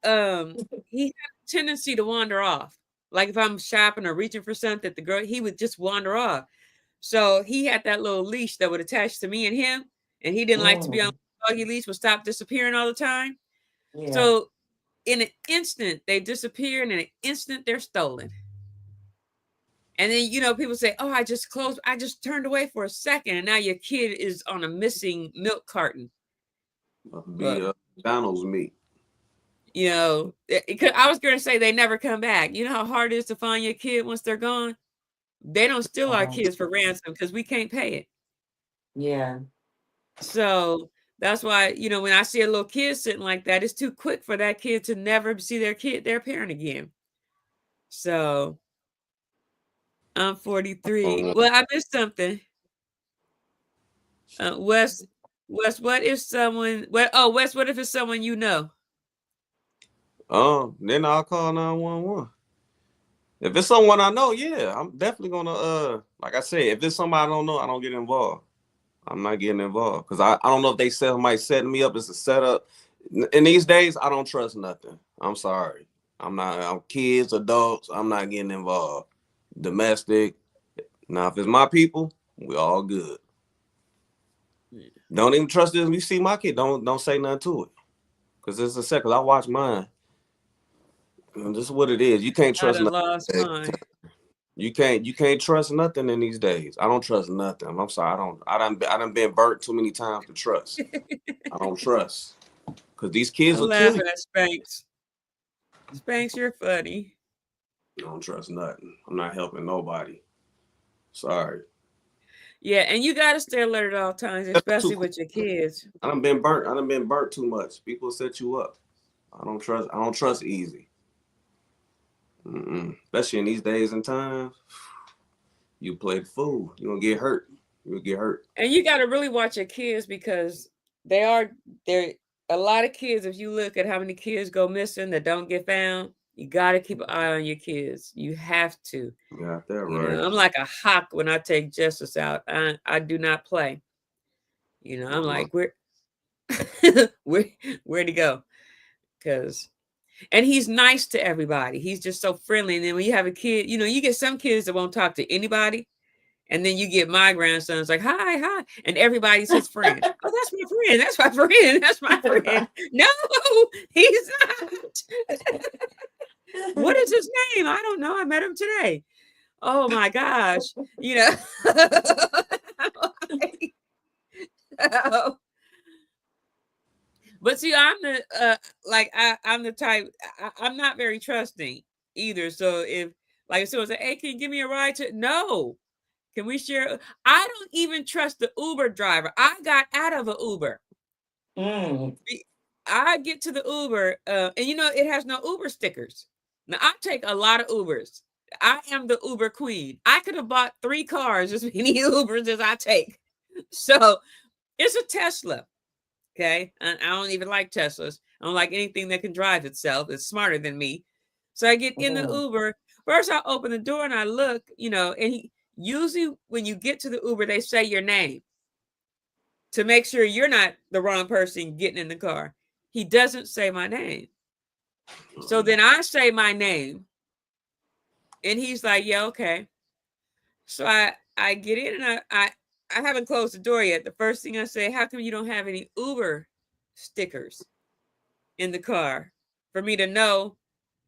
He had a tendency to wander off. Like if I'm shopping or reaching for something, the girl, he would just wander off. So he had that little leash that would attach to me and him, and he didn't like to be on the doggy leash, would stop disappearing all the time. Yeah. So in an instant, they disappear, and in an instant, they're stolen. And then, you know, people say, oh, I just turned away for a second, and now your kid is on a missing milk carton. Be McDonald's meat. You know, I was going to say they never come back. You know how hard it is to find your kid once they're gone? They don't steal our kids for ransom because we can't pay it. Yeah. So that's why, you know, when I see a little kid sitting like that, it's too quick for that kid to never see their parent again. So I'm 43. Well, I missed something. Wes, what if someone? Wes, what if it's someone you know? Then I'll call 911. If it's someone I know, yeah, I'm definitely gonna like I said, if it's somebody I don't know, I don't get involved. I'm not getting involved because I don't know if they somebody setting me up as a setup. In these days, I don't trust nothing. I'm sorry. I'm kids, adults, I'm not getting involved. Domestic. Now, if it's my people, we all good. Yeah. Don't even trust this. If you see my kid, don't say nothing to it. Because it's a second. I watch mine. And this is what it is. You can't trust nothing. You can't trust nothing in these days. I don't trust nothing. I'm sorry. I done been burnt too many times to trust. I don't trust. Because these kids will kill you. At Spanks. Spanks, you're funny. I don't trust nothing. I'm not helping nobody. Sorry. Yeah, and you gotta stay alert at all times, especially with your kids. I done been burnt too much. People set you up. I don't trust easy. Especially in these days and times. You play the fool. You're gonna get hurt. You'll get hurt. And you gotta really watch your kids because they're a lot of kids. If you look at how many kids go missing that don't get found, you gotta keep an eye on your kids. You have to. Yeah, that right. You know, I'm like a hawk when I take Justice out. I do not play. You know, I'm like, where'd he go? And he's nice to everybody. He's just so friendly. And then when you have a kid, you know, you get some kids that won't talk to anybody. And then you get my grandson's like, hi. And everybody's his friend. Oh, that's my friend. That's my friend. That's my friend. No, he's not. What is his name? I don't know. I met him today. Oh my gosh. You know. But see, I'm the I'm the type. I'm not very trusting either. So if someone say, "Hey, can you give me a ride to?" No. Can we share? I don't even trust the Uber driver. I got out of an Uber. I get to the Uber, and you know it has no Uber stickers. Now I take a lot of Ubers. I am the Uber queen. I could have bought 3 cars, as many Ubers as I take. So it's a Tesla. Okay. And I don't even like Teslas. I don't like anything that can drive itself. It's smarter than me. So I get in the Uber. First, I open the door and I look, you know, and usually when you get to the Uber, they say your name to make sure you're not the wrong person getting in the car. He doesn't say my name. So then I say my name and he's like, yeah, okay. So I get in and I haven't closed the door yet. The first thing I say, how come you don't have any Uber stickers in the car for me to know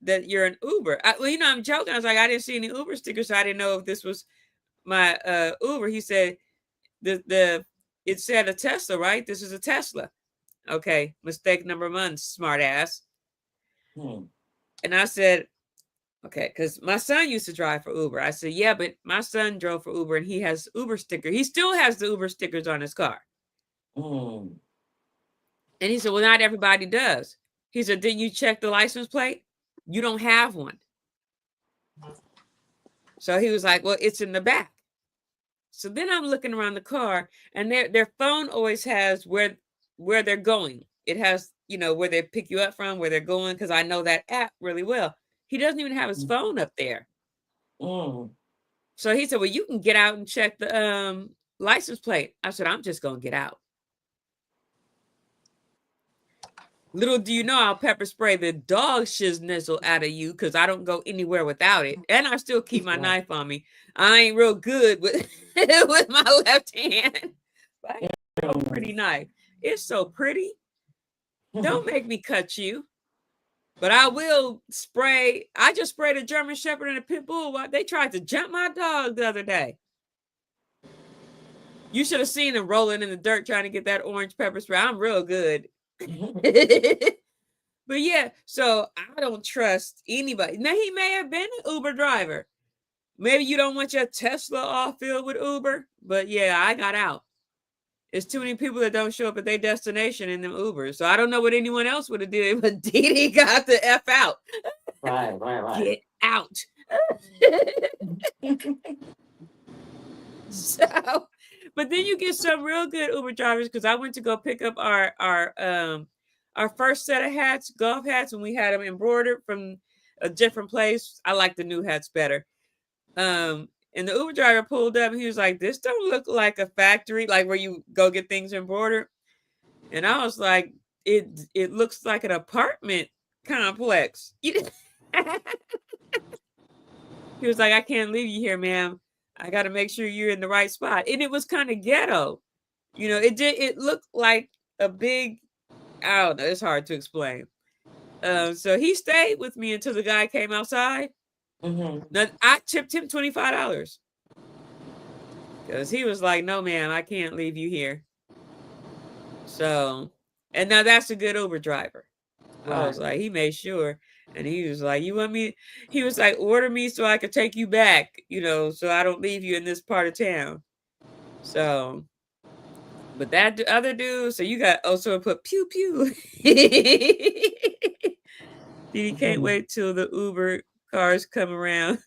that you're an Uber? Well, you know, I'm joking. I was like, I didn't see any Uber stickers, so I didn't know if this was my Uber. He said, it said a Tesla, right? This is a Tesla. Okay, mistake number 1, smart ass. And I said, okay, because my son used to drive for Uber. I said, yeah, but my son drove for Uber and he has Uber sticker. He still has the Uber stickers on his car. And he said, well, not everybody does. He said, didn't you check the license plate? You don't have one. So he was like, well, it's in the back. So then I'm looking around the car, and their phone always has where they're going. It has, you know, where they pick you up from, where they're going, because I know that app really well. He doesn't even have his phone up there. So he said, well, you can get out and check the license plate. I said, I'm just going to get out. Little do you know, I'll pepper spray the dog shiznizle out of you because I don't go anywhere without it. And I still keep my knife on me. I ain't real good with, with my left hand. But I have a pretty knife. It's so pretty. Don't make me cut you. But I will spray. I just sprayed a German Shepherd and a Pit Bull. They tried to jump my dog the other day. You should have seen him rolling in the dirt trying to get that orange pepper spray. I'm real good. But yeah, so I don't trust anybody. Now, he may have been an Uber driver. Maybe you don't want your Tesla all filled with Uber. But yeah, I got out. There's too many people that don't show up at their destination in them Ubers. So I don't know what anyone else would have did, but Didi got the F out. Right. Get out. So, but then you get some real good Uber drivers, because I went to go pick up our first set of hats, golf hats, when we had them embroidered from a different place. I like the new hats better. And the Uber driver pulled up and he was like, this don't look like a factory, like where you go get things embroidered. And I was like, it looks like an apartment complex. He was like, I can't leave you here, ma'am. I got to make sure you're in the right spot. And it was kind of ghetto. You know, it looked like a big, I don't know, it's hard to explain. So he stayed with me until the guy came outside. Now, I tipped him $25 because he was like, no, ma'am, I can't leave you here. So, and now that's a good Uber driver. I was like, he made sure. And he was like, you want me? He was like, order me so I could take you back, you know, so I don't leave you in this part of town. So, but that other dude, so you got, so it put pew pew. He can't wait till the Uber cars come around.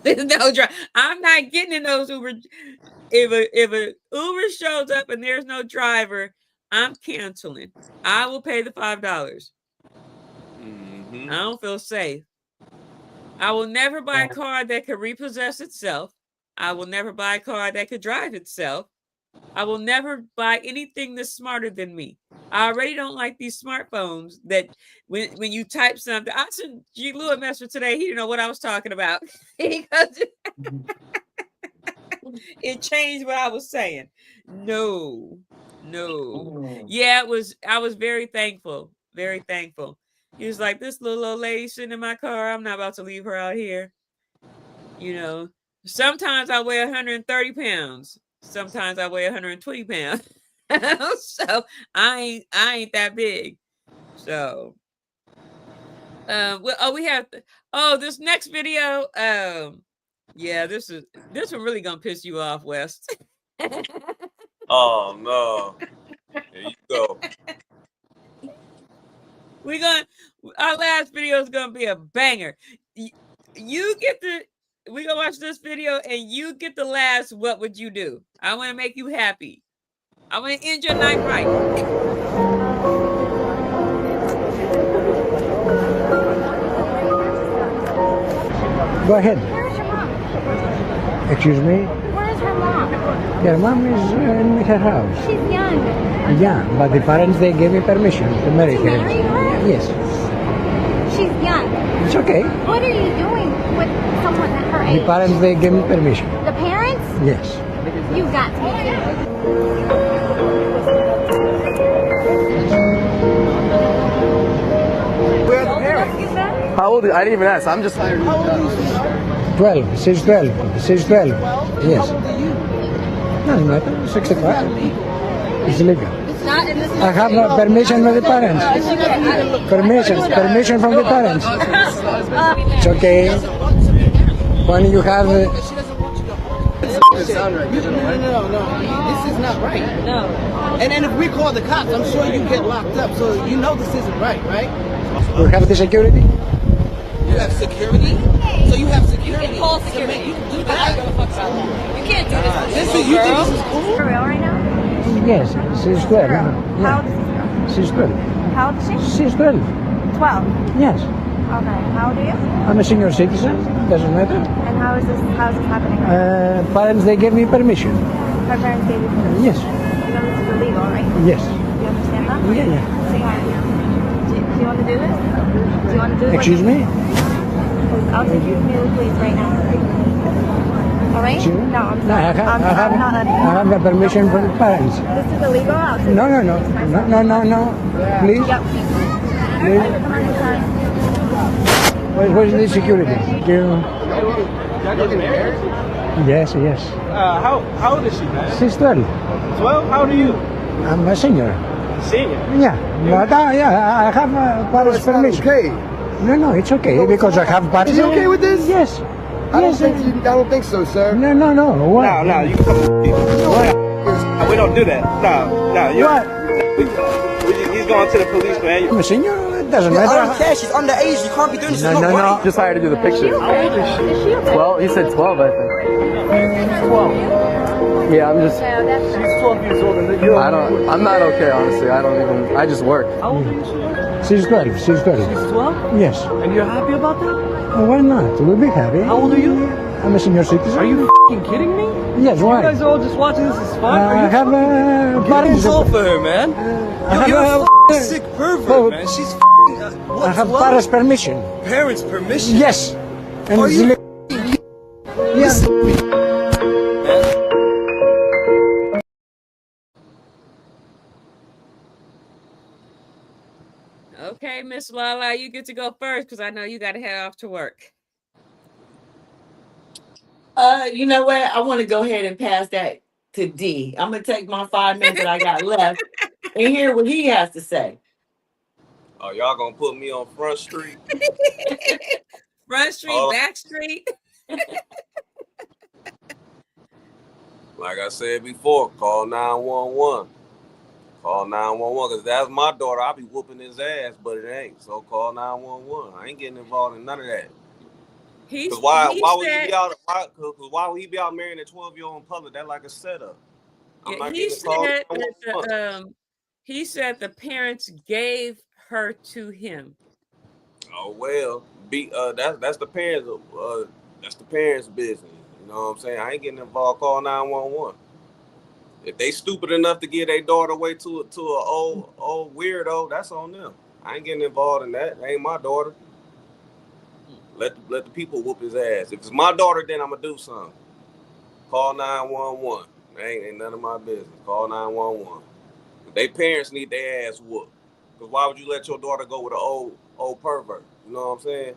No drive. I'm not getting in those Uber. If a Uber shows up and there's no driver, I'm canceling. I will pay the $5. I don't feel safe. I will never buy a car that could repossess itself. I will never buy a car that could drive itself. I will never buy anything that's smarter than me. I already don't like these smartphones that when you type something. I sent G-Lew a message today. He didn't know what I was talking about. Because it changed what I was saying. No. Yeah, I was very thankful. Very thankful. He was like, this little old lady sitting in my car, I'm not about to leave her out here. You know, sometimes I weigh 130 pounds. Sometimes I weigh 120 pounds. So I ain't that big. So, we have, this next video. Yeah, this one really gonna piss you off, West. Oh no. There you go. Our last video is gonna be a banger. You get we're gonna watch this video and you get the last what would you do? I want to make you happy. I want to end your night right. Go ahead. Where's your mom? Excuse me? Where's her mom? Your mom is in her house. She's young. Yeah, but the parents, they gave me permission to marry her. Marry her? Yes. She's young. It's okay. What are you doing with someone at her age? The parents, they gave me permission. The parents? Yes. You got to be kidding. Where are the parents? How old are you? I didn't even ask. I'm just hired. How old are you? 12. She's 12. She's 12. Yes. How old are you? Doesn't matter. 65. It's legal. Not in this I have no permission from the parents. Permission from the parents. It's okay. When you have... No. This is not right. No. And then if we call the cops, I'm sure you get locked up. So you know this isn't right, right? We have the security. You have security? So you have security. You can call security. You can do I don't that. give a fuck about that. You can't do this. You think this is cool? For real right now? Yes, she's 12. How old is this girl? She's 12. How old is she? She's 12. 12. Yes. Okay. How old are you? I'm a senior citizen. Doesn't matter. And how is this happening? Parents, they gave me permission. Her parents gave you permission. Yes. You know this is illegal, right? Yes. You understand that? Yeah, yeah. Say hi. Do you want to do this? Do you want to do this? Excuse me? I'll take you to the police right now. All right? Excuse me? No, I'm No, sorry. I I'm not letting you. have the permission from the parents. This is illegal. I'll take No, you. no, no. Please. Yep. Please. Come on inside. Where's the security? Y'all getting married? Yes. How old is she, man? She's 12. 12? How old are you? I'm a senior. Senior. Yeah, but I have parents' permission. Okay. No, it's okay because I have parents. Is he okay with this? Yes. I don't think so, sir. No. What? No, you can we don't do that. No, he's going to the police, man. I'm a senior. It doesn't I don't matter. care. She's underage. You can't be doing this. It's not No. right. Just hired to do the picture. How old is she? 12. He said 12, I think. 12. Yeah, I'm just. No, that's not. She's 12 years old and you're I'm not okay, honestly. I just work. How old are you? She's 12. She's 12? Yes. And you're happy about that? Why not? We'll be happy. How old are you? I'm a senior citizen. Are you f***ing kidding me? Yes, You why? guys are all just watching this as fun? I have parents. Get off of her, man. You're a f***ing sick pervert, man. She's f***ing... I have parents' permission. Parents' permission? Yes. And Are it's you yes. Okay, Miss LaLa, you get to go first because I know you got to head off to work. You know what? I want to go ahead and pass that to D. I'm gonna take my 5 minutes that I got left and hear what he has to say. Oh, y'all gonna put me on Front Street? Front Street, back street. Like I said before, call 911. Call 911 because that's my daughter. I'll be whooping his ass, but it ain't. So call 911. I ain't getting involved in none of that. Why would he be out? Why would he be out marrying a 12-year-old in public? That's like a setup. I'm not getting called. He said the parents gave her to him. Oh well, that's the parents. That's the parents' business. You know what I'm saying? I ain't getting involved. Call 911. If they stupid enough to give their daughter away to a old weirdo, that's on them. I ain't getting involved in that. That ain't my daughter. Let the people whoop his ass. If it's my daughter, then I'm gonna do something. Call 911. Ain't none of my business. Call 911. They parents need their ass whooped. Because why would you let your daughter go with an old pervert? You know what I'm saying?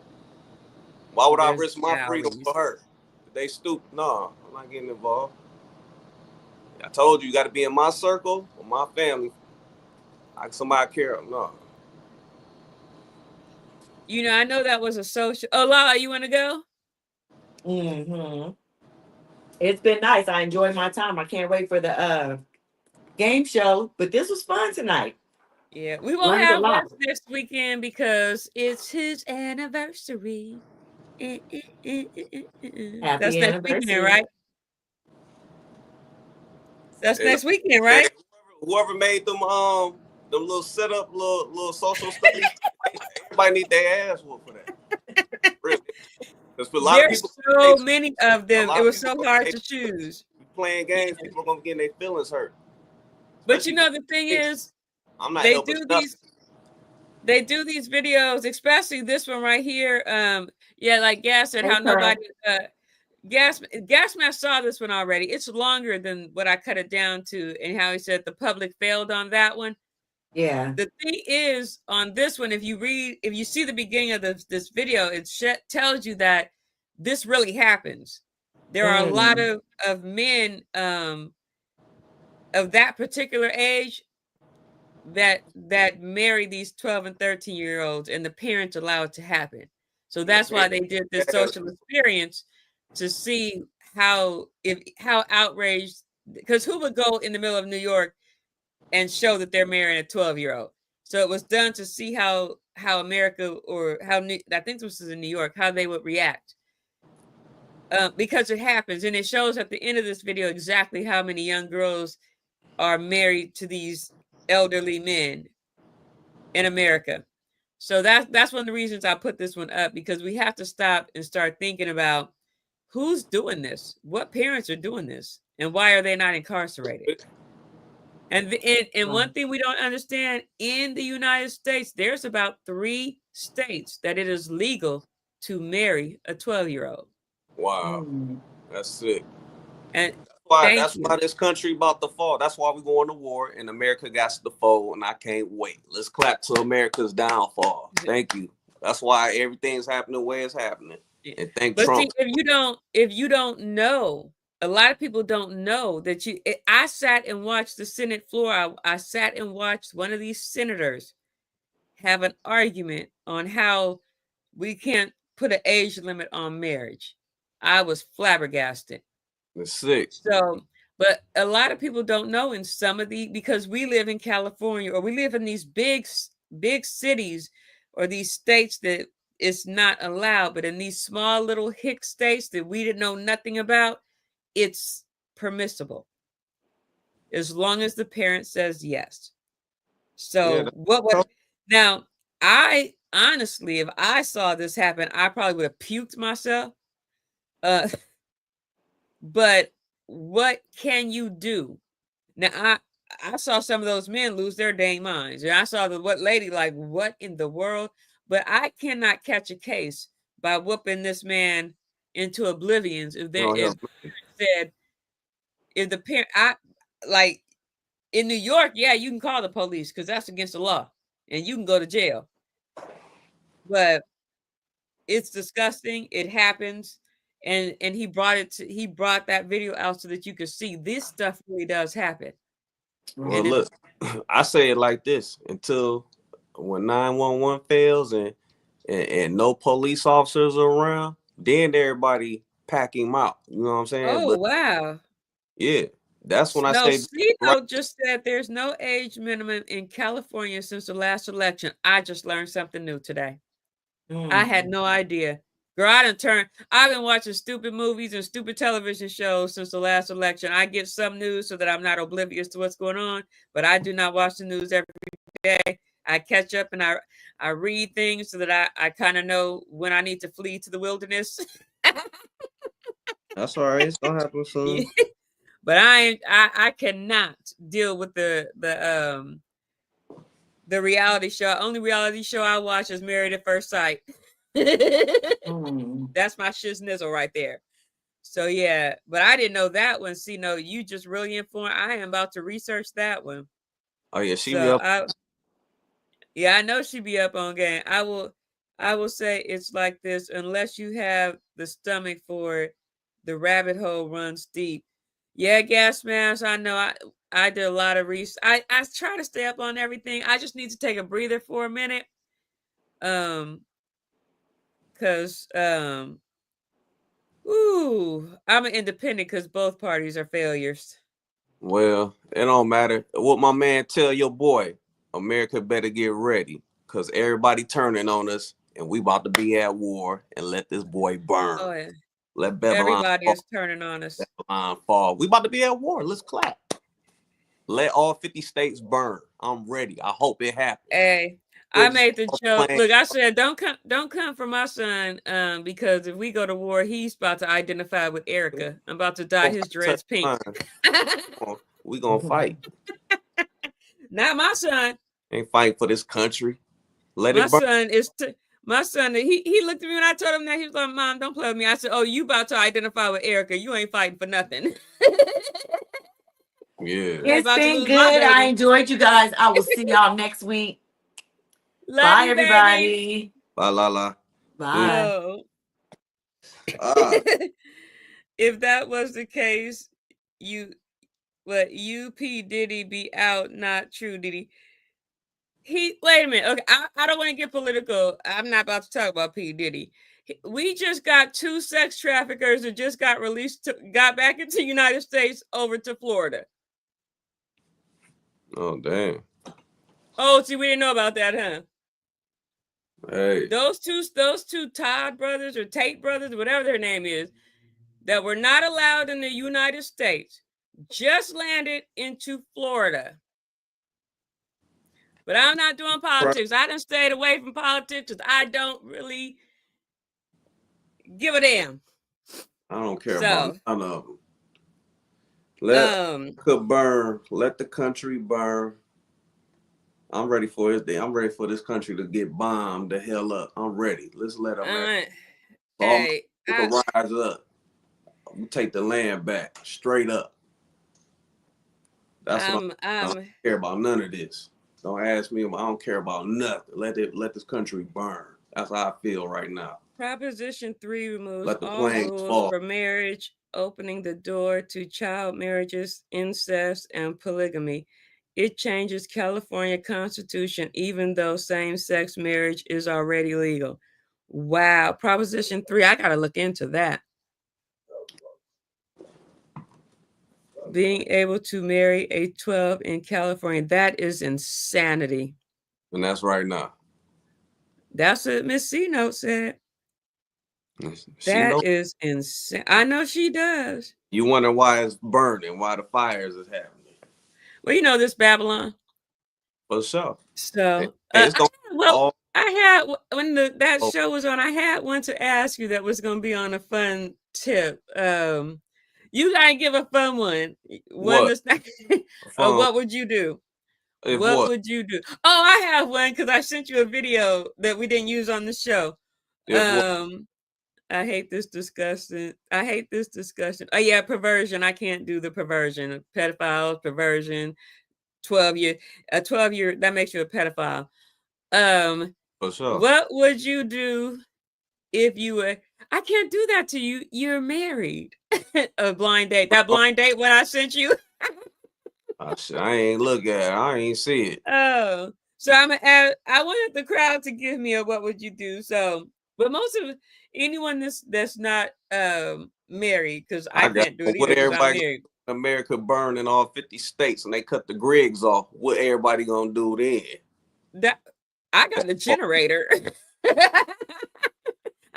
Why would I risk my freedom for her? If they stupid. No, I'm not getting involved. I told you, you got to be in my circle or my family. Somebody care. No. You know, I know that was a social. Oh, LaLa, you want to go? Mm-hmm. It's been nice. I enjoyed my time. I can't wait for the game show. But this was fun tonight. Yeah, we won't have Wes next weekend because it's his anniversary. Happy That's anniversary. next weekend, right? That's next weekend, right? Whoever made them little setup, little social studies, everybody need their ass whooped for that. Really. There's so many of them. It was so hard to choose. Playing games, people are gonna get their feelings hurt. But you know, the thing is, they do these videos, especially this one right here. Yeah, like Gas said, how nobody Gas Mask saw this one already. It's longer than what I cut it down to, and how he said the public failed on that one. Yeah. The thing is, on this one, if you see the beginning of this video, it tells you that this really happens. There are a lot of men of that particular age that marry these 12 and 13-year-olds, and the parents allow it to happen. So that's why they did this social experience to see how outraged, because who would go in the middle of New York and show that they're marrying a 12-year-old? So it was done to see how America, or I think this was in New York, how they would react. because it happens, and it shows at the end of this video exactly how many young girls are married to these elderly men in America. So that's one of the reasons I put this one up, because we have to stop and start thinking about who's doing this, what parents are doing this, and why are they not incarcerated? And one thing we don't understand, in the United States, there's about 3 states that it is legal to marry a 12-year-old. Wow, that's sick. And that's why this country about to fall. That's why we're going to war, and America got to fold, and I can't wait. Let's clap to America's downfall. Thank you. That's why everything's happening the way it's happening. And thank but Trump. See, if you don't know, a lot of people don't know that I sat and watched the Senate floor. I sat and watched one of these senators have an argument on how we can't put an age limit on marriage. I was flabbergasted. It's sick. So, but a lot of people don't know in some of because we live in California, or we live in these big cities, or these states that it's not allowed, but in these small little hick states that we didn't know nothing about, it's permissible as long as the parent says yes. So now, I honestly, if I saw this happen, I probably would have puked myself. But what can you do? Now, I saw some of those men lose their dang minds. And I saw what lady, like, what in the world? But I cannot catch a case by whooping this man into oblivion if the parent, like in New York, yeah, you can call the police because that's against the law and you can go to jail. But it's disgusting. It happens. And he brought that video out so that you could see this stuff really does happen. Well, look, I say it like this: until when 911 fails and no police officers are around, then everybody pack him out. You know what I'm saying? Oh, wow. Yeah, that's when I say. Cito just said there's no age minimum in California since the last election. I just learned something new today. I had no idea. Girl, I've been watching stupid movies and stupid television shows since the last election. I get some news so that I'm not oblivious to what's going on, but I do not watch the news every day. I catch up and I read things so that I kind of know when I need to flee to the wilderness. That's all right. It's gonna happen soon. But I cannot deal with the reality show. Only reality show I watch is Married at First Sight. That's my shizznizzle right there. So yeah, but I didn't know that one. See, no, you just really informed. I am about to research that one. Oh yeah, she be up. Yeah, I know she be up on game. I will say it's like this: unless you have the stomach for it, the rabbit hole runs deep. Yeah, gas mask. I know. I did a lot of research. I try to stay up on everything. I just need to take a breather for a minute. Because I'm an independent because both parties are failures. Well, it don't matter what my man tell your boy. America better get ready because everybody turning on us and we about to be at war and let this boy burn. Oh yeah. Let Babylon Everybody fall. is turning on us. Babylon fall. We about to be at war. Let's clap. Let all 50 states burn. I'm ready. I hope it happens. Hey, I made the joke. Look, I said don't come for my son, because if we go to war, he's about to identify with Erica. I'm about to dye his dreads pink. We gonna fight. Not my son. Ain't fighting for this country. Let my it burn. Son is my son. He looked at me when I told him that. He was like, "Mom, don't play with me." I said, "Oh, you about to identify with Erica? You ain't fighting for nothing." Yeah, it's been good. I enjoyed you guys. I will see y'all next week. Bye, everybody. Baby. Bye, LaLa. Bye. If that was the case, P. Diddy be out, not true, Diddy. Wait a minute. Okay, I don't want to get political. I'm not about to talk about P. Diddy. We just got 2 sex traffickers that just got released, got back into the United States over to Florida. Oh, damn. Oh, see, we didn't know about that, huh? Hey. Those two Todd brothers or Tate brothers, whatever their name is, that were not allowed in the United States just landed into Florida. But I'm not doing politics. I done stayed away from politics because I don't really give a damn. I don't care about none of them. Let the country burn. I'm ready for it. I'm ready for this country to get bombed the hell up. I'm ready. Let's let them rise up. We take the land back straight up. That's what I don't care about none of this. Don't ask me. I don't care about nothing. Let this country burn. That's how I feel right now. Proposition 3 removes Let the all flames rules fall. for marriage, opening the door to child marriages, incest, and polygamy. It changes California Constitution, even though same-sex marriage is already legal. Wow. Proposition 3, I got to look into that. Being able to marry a 12 in California, that is insanity. And that's right now. That's what Miss C Note said. That is insane. I know she does. You wonder why it's burning, why the fires is happening. Well, you know this Babylon. For sure. So hey, I had when that show was on, I had one to ask you that was going to be on a fun tip. You gotta give a fun one. What? What would you do? What would you do? Oh, I have one because I sent you a video that we didn't use on the show. I hate this discussion. Oh yeah, perversion. I can't do the perversion. Pedophiles, perversion. 12-year, a 12-year, that makes you a pedophile. For sure. What would you do if you were? I can't do that to you. You're married. A blind date. That blind date when I sent you. I ain't look at it. I ain't see it. Oh, so I wanted the crowd to give me a what would you do. So, but most of anyone that's not married, because I can't do it either because I'm married. America burned in all 50 states and they cut the grids off. What everybody gonna do then? That I got a generator.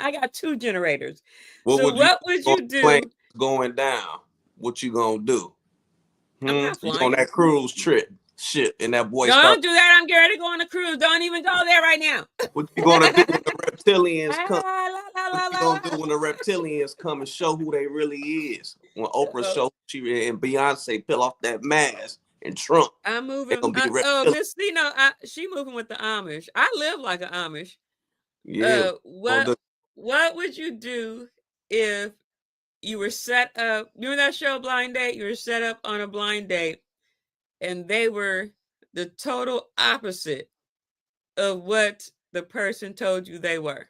I got 2 generators. What would you do? Going down. What you gonna do? I'm not flying. On that cruise trip. Shit. And that boy. Don't do that. I'm getting ready to go on a cruise. Don't even go there right now. What you gonna do when the reptilians come? What you gonna do when the reptilians come and show who they really is? When Oprah show she and Beyonce peel off that mask and Trump. I'm moving. Miss Lino, she moving with the Amish. I live like an Amish. Yeah. What would you do if you were set up? You know that show Blind Date? You were set up on a blind date, and they were the total opposite of what the person told you they were.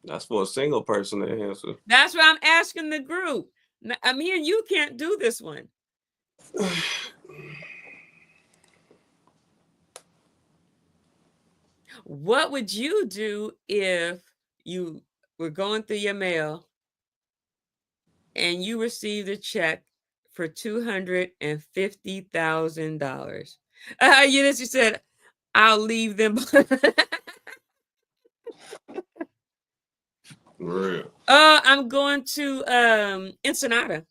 That's for a single person to answer. That's what I'm asking the group. Me and you can't do this one. What would you do if you were going through your mail and you received a check for $250,000? You said, I'll leave them. Real. I'm going to Ensenada.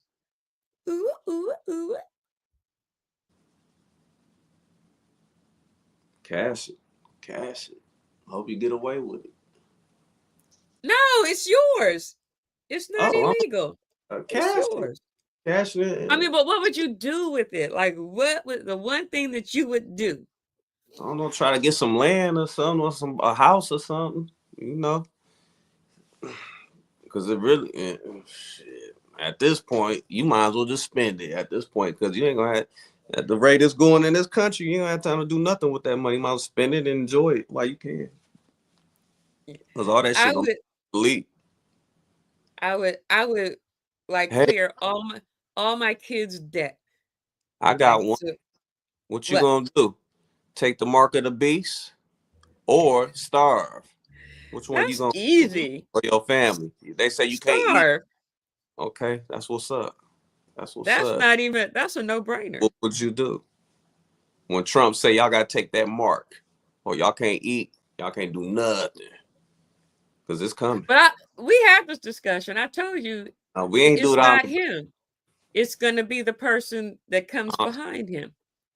Ooh, ooh, ooh. Cash it. Hope you get away with it. No, it's yours. It's not illegal. It's yours. Cash it. I mean, but what would you do with it? Like, what was the one thing that you would do? I don't know. Try to get some land or something, or a house or something. You know, because it really, shit. At this point, you might as well just spend it. At this point, because you ain't gonna have. At the rate it's going in this country, you don't have time to do nothing with that money. You might as well spend it and enjoy it while you can. Because all that shit gonna leave. I would like clear all my kids' debt. I got one. What you gonna do? Take the mark of the beast or starve? Which one you gonna easy for your family? They say you can't eat. Okay, that's what's up. That's not even, that's a no-brainer. What would you do when Trump say y'all gotta take that mark, or y'all can't eat, y'all can't do nothing, because it's coming. But we had this discussion. I told you We ain't do It's it out. not him. It's gonna be the person that comes behind him.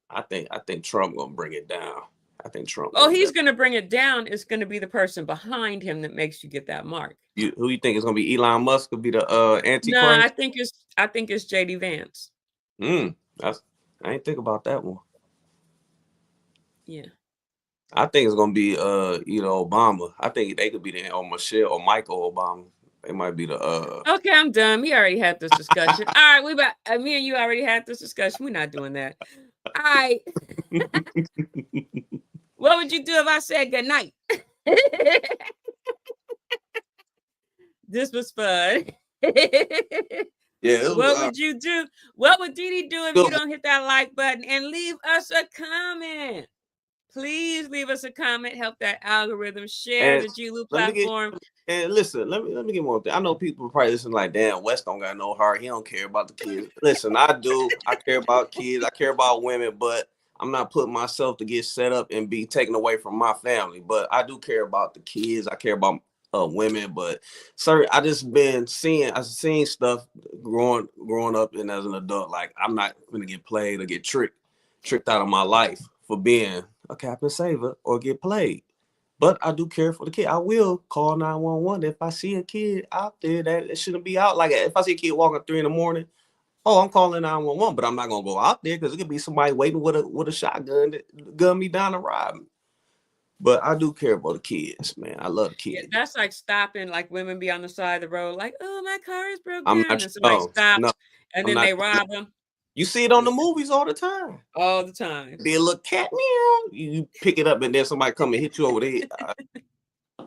I think Trump gonna bring it down. I think Trump. Oh, he's gonna bring it down. It's gonna be the person behind him that makes you get that mark. Who you think is gonna be? Elon Musk could be the Antichrist? No, I think it's JD Vance. I ain't think about that one. Yeah. I think it's gonna be Obama. I think they could be the or Michelle or Michael Obama. They might be the Okay, I'm done. We already had this discussion. All right, we about me and you already had this discussion. We're not doing that. All right. What would you do if I said good night? This was fun. Yeah. What would you do? What would Dee do if you don't hit that like button and leave us a comment? Please leave us a comment. Help that algorithm share the G-Lew platform. And listen, let me get more. I know people probably listen like, damn, West don't got no heart. He don't care about the kids. Listen, I do. I care about kids. I care about women, but I'm not putting myself to get set up and be taken away from my family. But I do care about the kids. I care about women. But sir, I just I've seen stuff growing up and as an adult. Like, I'm not gonna get played or get tricked out of my life for being a Captain Saver or get played. But I do care for the kid. I will call 911 if I see a kid out there that it shouldn't be out. Like, if I see a kid walking at 3 a.m, I'm calling 911. But I'm not gonna go out there because it could be somebody waiting with a shotgun to gun me down and rob me. But I do care about the kids, man. I love the kids. Yeah, that's like stopping, like women be on the side of the road, like, oh, my car is broke I'm down. not, And somebody stops and then they not, rob them. You see it on the movies all the time. All the time. Be a little cat meow. You pick it up and then somebody come and hit you over the head.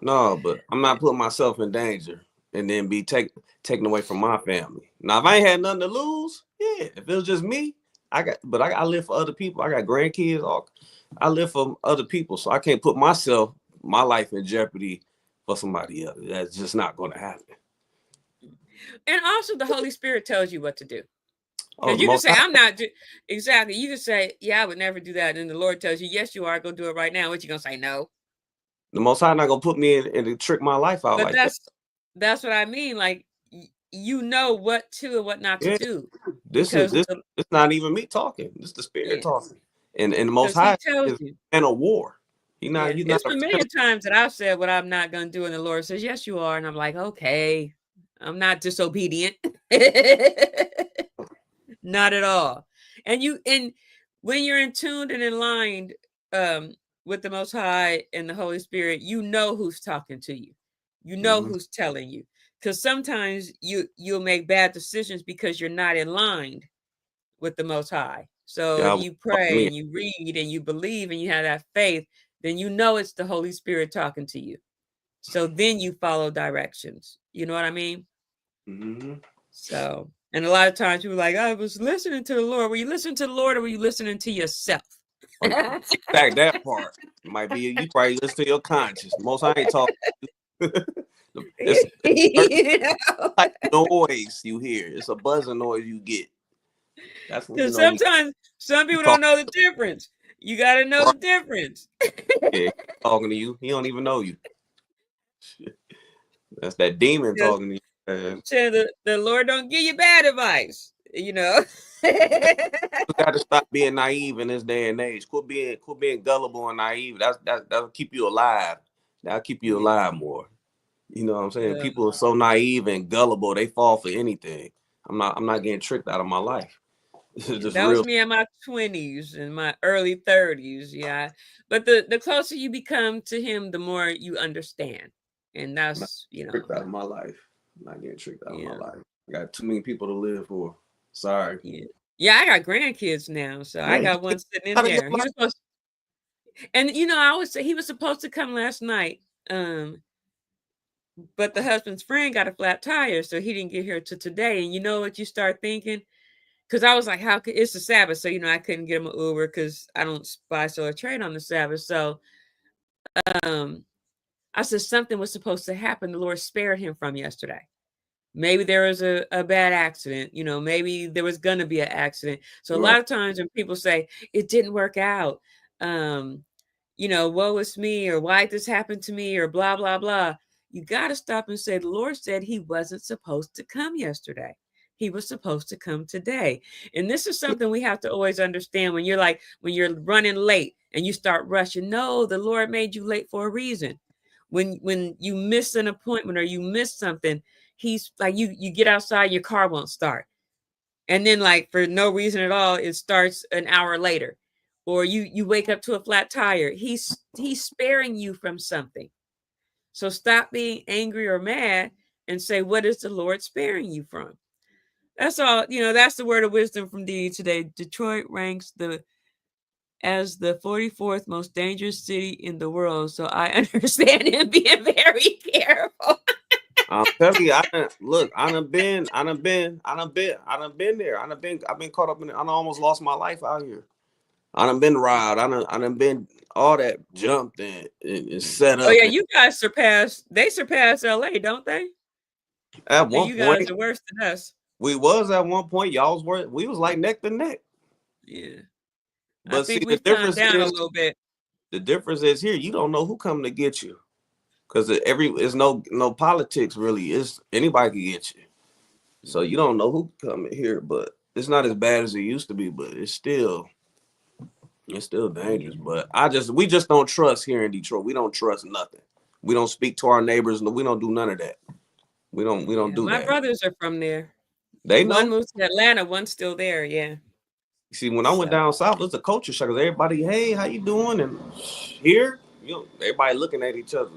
No, but I'm not putting myself in danger and then be taken away from my family. Now, if I ain't had nothing to lose, yeah. If it was just me, I live for other people. I got grandkids. I live for other people, so I can't put my life in jeopardy for somebody else. That's just not going to happen. And also, the Holy Spirit tells you what to do. Oh, you can say, I'm not exactly. You can say, yeah, I would never do that. And the Lord tells you, yes, you are. Go do it right now. What you gonna say? No. The Most High not gonna put me in and trick my life out. But like that's what I mean. Like, you know what to and what not to do. This it's not even me talking. This is the Spirit talking. And the Most High is in a war. He's not. It's been many times that I've said what I'm not gonna do, and the Lord says, yes, you are. And I'm like, okay, I'm not disobedient. Not at all. And when you're in tuned and in line with the Most High and the Holy Spirit, you know who's talking to you. You know who's telling you. Because sometimes you'll make bad decisions because you're not in line with the Most High. So if you pray and you read and you believe and you have that faith, then you know it's the Holy Spirit talking to you. So then you follow directions. You know what I mean? Mm-hmm. So, and a lot of times people are like, I was listening to the Lord. Were you listening to the Lord or were you listening to yourself? Exact that part. It might be you probably listen to your conscience. Most I ain't talking. It's like noise you hear. It's a buzzing noise you get. That's what because sometimes some people don't know the difference. You got to know the difference. Yeah, talking to you. He don't even know you. That's that demon talking to you. Saying the Lord don't give you bad advice, you know. You got to stop being naive in this day and age. Quit being gullible and naive. That'll keep you alive. That'll keep you alive more. You know what I'm saying? People are so naive and gullible, they fall for anything. I'm not getting tricked out of my life. That was me in my 20s and my early 30s. Yeah. But the closer you become to him, the more you understand. And that's, tricked out of my life. I'm not getting tricked out of my life. I got too many people to live for. Sorry. Yeah, I got grandkids now. So I got one sitting in there. And I always say he was supposed to come last night. But the husband's friend got a flat tire, so he didn't get here till today. And you know what you start thinking? Because I was like, it's the Sabbath, so I couldn't get him an Uber because I don't buy or trade on the Sabbath. So I said something was supposed to happen. The Lord spared him from yesterday. Maybe there was a bad accident. Maybe there was gonna be an accident. So a lot of times when people say it didn't work out, woe is me, or why this happened to me, or blah blah blah. you got to stop and say, the Lord said he wasn't supposed to come yesterday. He was supposed to come today. And this is something we have to always understand when you're running late and you start rushing. No, the Lord made you late for a reason. When you miss an appointment or you miss something, he's like, you get outside, your car won't start. And then like for no reason at all, it starts an hour later. Or you wake up to a flat tire. He's sparing you from something. So stop being angry or mad and say, what is the Lord sparing you from? That's all. That's the word of wisdom from Dee today. Detroit ranks as the 44th most dangerous city in the world. So I understand him being very careful. I'm telling you, I done been there. I've been caught up in it. I done almost lost my life out here. I done been robbed. I done been all that jumped and set up. Oh yeah, you guys surpass LA, don't they? At one you point, guys are worse than us. We was at one point. Y'all was worse. We was like neck to neck. Yeah. But I think see, we've calmed down a little bit. The difference is here, you don't know who coming to get you. Because it's no politics really. It's anybody can get you. So you don't know who coming here, but it's not as bad as it used to be, but it's still dangerous. But we just don't trust here in Detroit. We don't trust nothing. We don't speak to our neighbors. We don't do none of that. We don't do that. My brothers are from there. They know. One moved to Atlanta, one's still there. Yeah. You see, when I went down south, it was a culture shock. Everybody, hey, how you doing? And here, everybody looking at each other.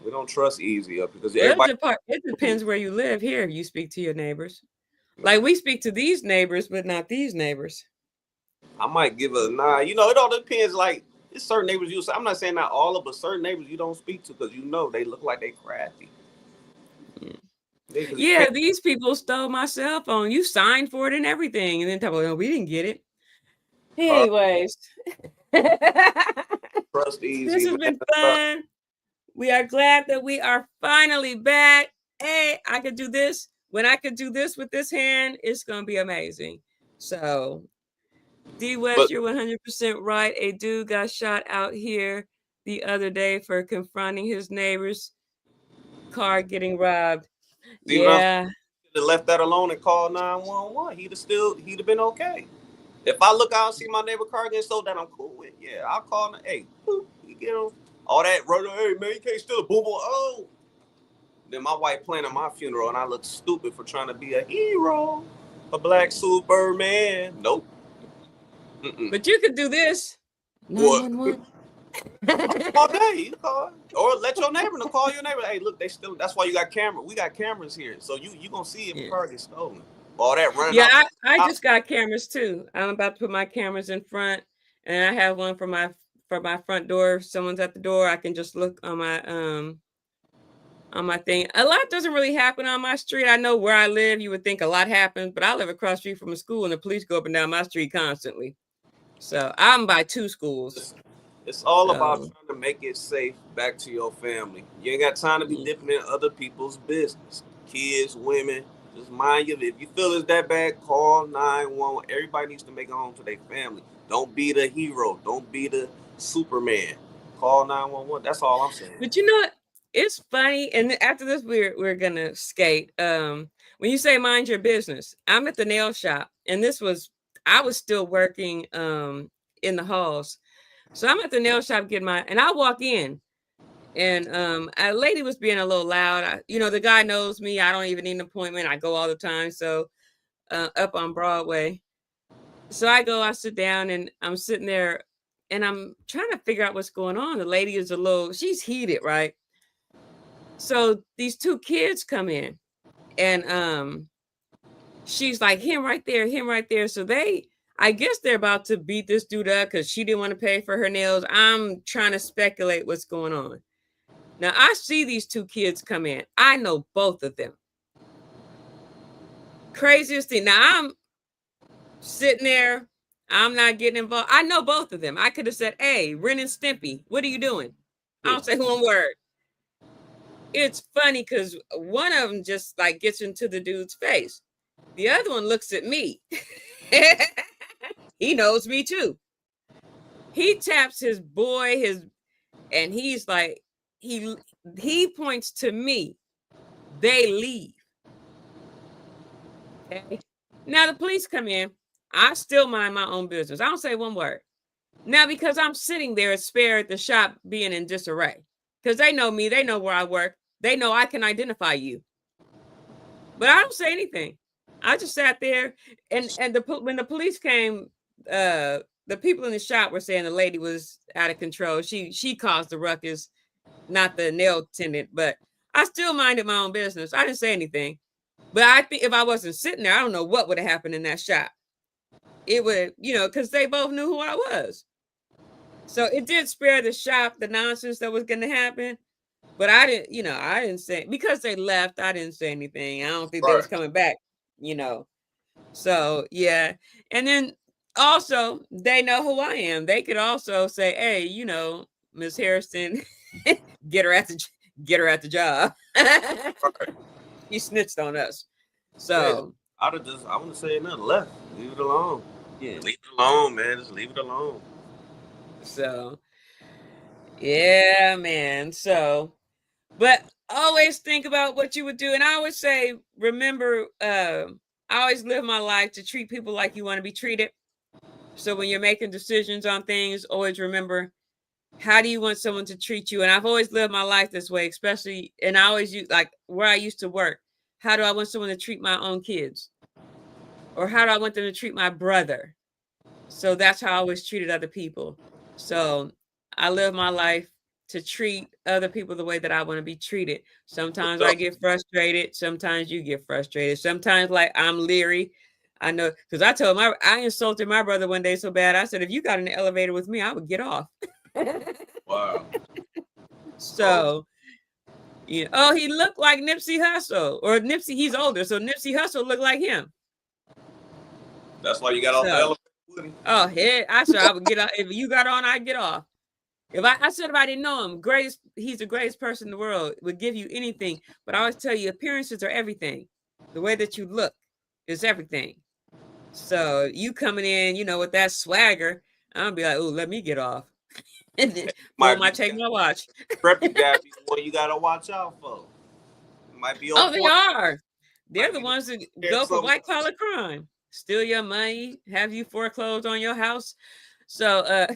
We don't trust easy up because it depends where you live. Here, you speak to your neighbors. Like we speak to these neighbors, but not these neighbors. I might give a nah. It all depends. Like it's certain neighbors you. I'm not saying not all of, but certain neighbors you don't speak to because they look like they crafty. Yeah, these people stole my cell phone. You signed for it and everything, and then tell me, we didn't get it. Anyways, trust easy. This has been fun. We are glad that we are finally back. Hey, I could do this. When I could do this with this hand, it's gonna be amazing. So, D West, you're 100% right. A dude got shot out here the other day for confronting his neighbor's car getting robbed. Yeah. He'd have left that alone and called 911. He'd have been okay. If I look out and see my neighbor car getting sold that I'm cool with, yeah, I'll call him. Hey, boop, you get him. All that, hey man, you can't steal a boom boom. Oh. Then my wife planning my funeral and I look stupid for trying to be a hero, a black Superman. Nope. But you could do this. 911. All day, you call. Or let your neighbor know, call your neighbor. Hey, look, that's why you got camera. We got cameras here. So you gonna see if your car gets stolen. All that running. Yeah, I just got cameras too. I'm about to put my cameras in front and I have one for my front door. If someone's at the door, I can just look on my thing. A lot doesn't really happen on my street. I know where I live, you would think a lot happens, but I live across the street from a school and the police go up and down my street constantly. So I'm by 2 schools. It's all about trying to make it safe back to your family. You ain't got time to be dipping in other people's business. Kids, women, just mind you. If you feel it's that bad, call 911. Everybody needs to make it home to their family. Don't be the hero. Don't be the Superman. Call 911. That's all I'm saying. But you know what? It's funny. And after this, we're gonna skate. When you say mind your business, I'm at the nail shop, and I was still working in the halls. So I'm at the nail shop getting and I walk in, and a lady was being a little loud. The guy knows me. I don't even need an appointment. I go all the time. So up on Broadway. So I sit down and I'm sitting there and I'm trying to figure out what's going on. The lady is she's heated, right? So these 2 kids come in and she's like, him right there. So I guess they're about to beat this dude up because she didn't want to pay for her nails. I'm trying to speculate what's going on. Now, I see these 2 kids come in. I know both of them. Craziest thing. Now, I'm sitting there. I'm not getting involved. I know both of them. I could have said, hey, Ren and Stimpy, what are you doing? I don't say one word. It's funny because one of them just like gets into the dude's face. The other one looks at me. He knows me too. He taps his boy, and he's like, he points to me. They leave. Okay. Now the police come in. I still mind my own business. I don't say one word. Now, because I'm sitting there spared the shop being in disarray. Because they know me, they know where I work, they know I can identify you. But I don't say anything. I just sat there, and when the police came, the people in the shop were saying the lady was out of control. She caused the ruckus, not the nail attendant. But I still minded my own business. I didn't say anything. But I think if I wasn't sitting there, I don't know what would have happened in that shop. It would, because they both knew who I was. So it did spare the shop the nonsense that was going to happen. But I didn't say, because they left, I didn't say anything. I don't think they was coming back, So, yeah. And then also, they know who I am. They could also say, hey, Miss Hairston, get her at the job. He snitched on us. So I wouldn't say nothing, left. Leave it alone. Yeah. Leave it alone, man. Just leave it alone. So, yeah, man. So, but always think about what you would do. And I always say, remember, I always live my life to treat people like you want to be treated. So when you're making decisions on things, always remember, how do you want someone to treat you? And I've always lived my life this way, especially, and I always use, like, where I used to work. How do I want someone to treat my own kids? Or how do I want them to treat my brother? So that's how I always treated other people. So I live my life to treat other people the way that I want to be treated. Sometimes I get frustrated. Sometimes you get frustrated. Sometimes, like, I'm leery. I know, because I insulted my brother one day so bad. I said, if you got in the elevator with me, I would get off. Wow. So, he looked like Nipsey Hussle, or Nipsey, he's older. So Nipsey Hussle looked like him. That's why you got off the elevator with him? Oh, I said I would get off. If you got on, I'd get off. If I didn't know him, he's the greatest person in the world, would give you anything. But I always tell you, appearances are everything. The way that you look is everything. So you coming in, with that swagger, I'm gonna be like, oh, let me get off. And then take my watch. Preppy guy be the one you gotta watch out for. Might be they are. They're the ones that go for white collar crime. Steal your money, have you foreclosed on your house. So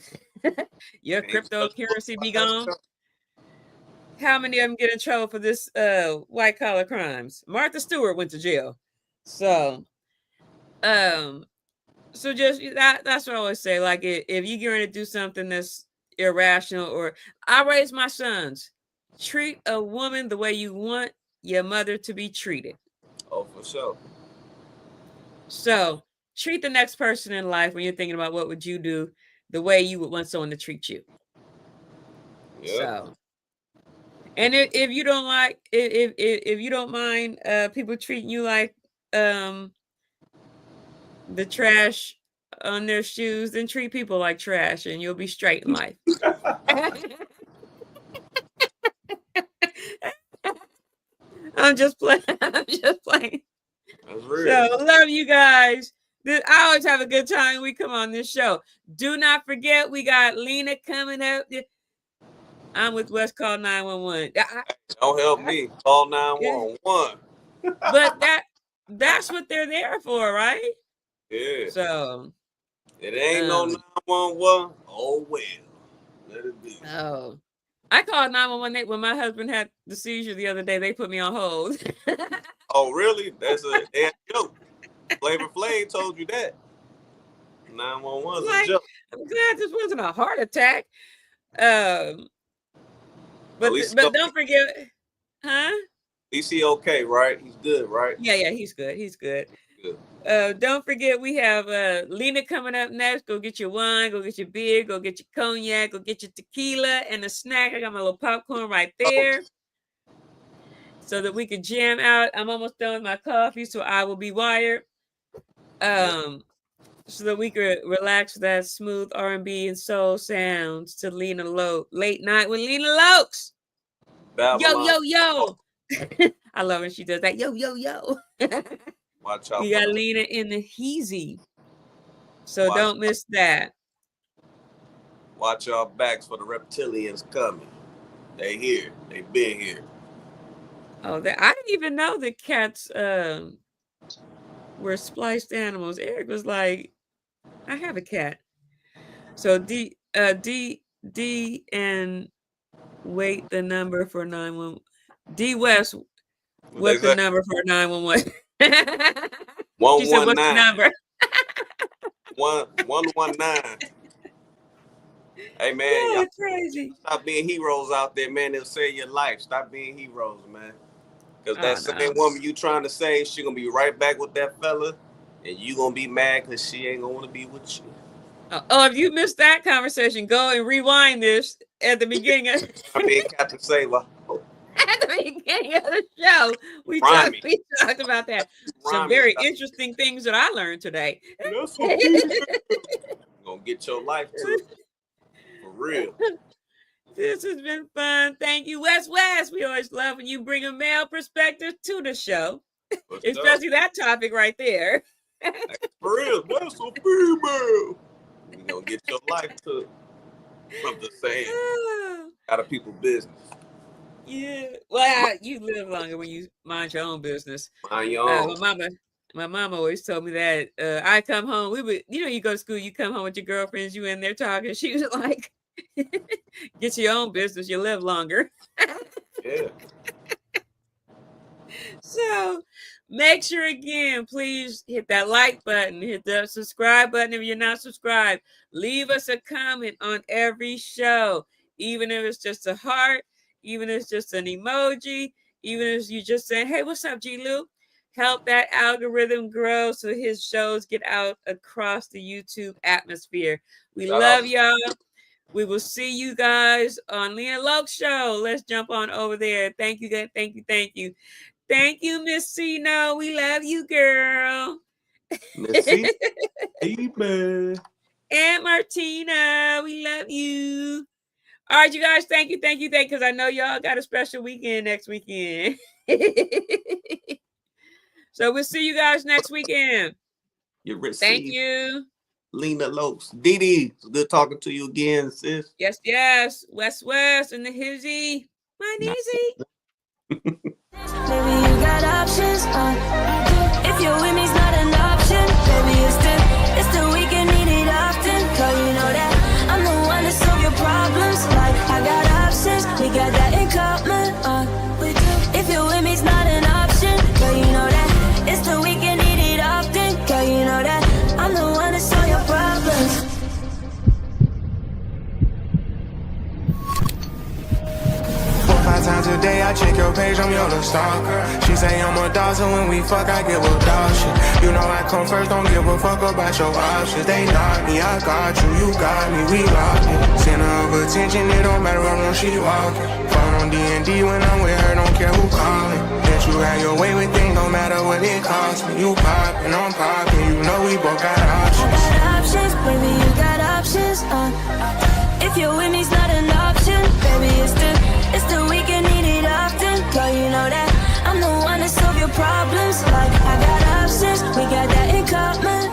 your cryptocurrency be gone. How many of them get in trouble for this white collar crimes? Martha Stewart went to jail. So so just that's what I always say. Like, if you're going to do something that's irrational, or I raise my sons, treat a woman the way you want your mother to be treated. Oh, for sure. So treat the next person in life, when you're thinking about what would you do, the way you would want someone to treat you. Yeah. So, and if you don't like, if you don't mind people treating you like the trash on their shoes, then treat people like trash, and you'll be straight in life. I'm just playing. That's real. So love you guys. I always have a good time when we come on this show. Do not forget, we got Lena coming up. I'm with West Call 911. Don't help me. Call 911. But that's what they're there for, right? Yeah. So it ain't no 911. Oh well. Let it be. Oh. I called 911 when my husband had the seizure the other day. They put me on hold. Oh, really? That's a joke. Flavor Flav told you that. 911 is a joke. I'm glad this wasn't a heart attack. But don't forget, huh? At least he okay, right? He's good, right? Yeah, he's good. He's good. Don't forget, we have Lena coming up next. Go get your wine, go get your beer, go get your cognac, go get your tequila and a snack. I got my little popcorn right there, so that we can jam out. I'm almost done with my coffee, so I will be wired. So that we could relax that smooth R&B and soul sounds to Lena Late Night with Lena Lokes. Babylon. Yo. I love when she does that. Yo. Watch out. You got Lena in the heezy. So don't miss that. Watch your backs for the reptilians coming. They here. They been here. Oh, I didn't even know that cats were spliced animals. Eric was like, I have a cat. So D and wait the number for 911. D West, what's the number for 911? She said, what's the number? 119. Hey man, y'all crazy. Stop being heroes out there, man. They'll save your life. Stop being heroes, man. Because that same woman you trying to save, she gonna be right back with that fella, and you gonna be mad because she ain't gonna want to be with you. Oh, if you missed that conversation, go and rewind this at the beginning of I mean, Captain Sailor. At the beginning of the show, we talked about that. Some very interesting things that I learned today. You're gonna get your life too. For real. This has been fun. Thank you, West. We always love when you bring a male perspective to the show. Especially that topic right there. For real, that's a female. You're gonna get your life took. I'm just saying. Out of people's business. Yeah. Well, you live longer when you mind your own business. Mind your own. My mama always told me that I come home. We would, you go to school, you come home with your girlfriends, you in there talking. She was like, get your own business, you live longer. Yeah. So make sure again, please hit that like button, hit the subscribe button if you're not subscribed. Leave us a comment on every show, even if it's just a heart, even if it's just an emoji, even if you just saying, hey, what's up, G-Lew? Help that algorithm grow so his shows get out across the YouTube atmosphere. We love y'all. We will see you guys on Leah Loke Show. Let's jump on over there. Thank you, guys. Thank you. Thank you. Thank you, Miss Cino. We love you, girl. Miss Cino. And Martina, we love you. All right, you guys, thank you, because I know y'all got a special weekend next weekend. So we'll see you guys next weekend. Thank you. Lena Lokes. Dee, good talking to you again, sis. Yes. West and the hizzy. My kneesy. Maybe you got options. If you're with me's not an option. Baby, it's the weekend, need it often. Cause you know that I'm the one to solve your problems. Like I got options, we got that in common. If you're with me's not an option. Cause you know that it's the weekend, need it often. Cause you know that I'm the one to solve your problems. 4-5 times a day, I check your page, I'm your little stalker. She say I'm a dog, so when we fuck, I give a dog shit. You know I come first, don't give a fuck about your options. They knock me, I got you got me, we locked in. Center of attention, it don't matter how long she walking. Phone on D&D when I'm with her, don't care who calling. Let you have your way with things, no matter what it costs me. You poppin', I'm poppin', you know we both got options. I got options, baby, you got options. If you're with me's not an option, baby, it's the weekend, need it often. Cause you know that I'm the one to solve your problems. Like I got options, we got that in common.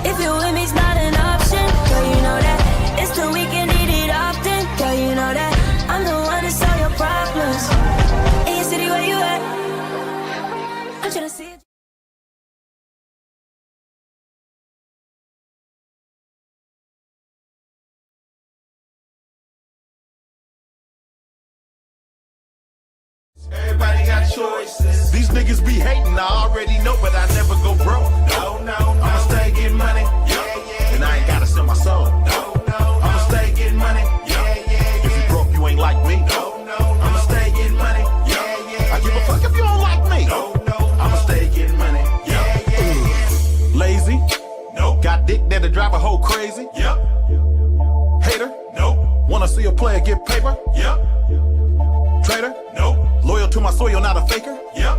If you're with me's not an option, cause you know that it's the weekend, need it often. Cause you know that I'm the one to solve your problems. In your city, where you at? I'm tryna see it. Everybody got choices. These niggas be hating, I already know, but I never go broke. No. I'ma stay getting money, yeah. And I ain't gotta sell my soul. No. I'ma stay getting money, yeah. If you broke, you ain't like me. No. I'ma stay getting money, yeah. I give a fuck if you don't like me. No. I'ma stay getting money, yeah. Lazy, no. Got dick that'll drive a hoe crazy, yep. Hater, no. Wanna see a player get paper, yep. Trader, no. Loyal to my soil, not a faker, yep.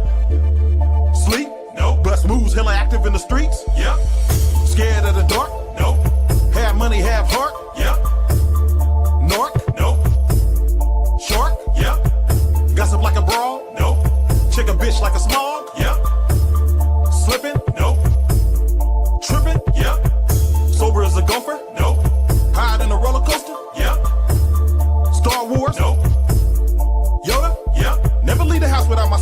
Sleep, no. Bust moves, hella active in the streets, yep. Scared of the dark, no. Have money, have heart, yep. Nork, no. Shark, yep. Gossip like a brawl, no. Chick a bitch like a smog, yep. Slipping, no. Tripping, yep. Sober as a gopher, no. Hide in a roller coaster, yep. Star Wars, no.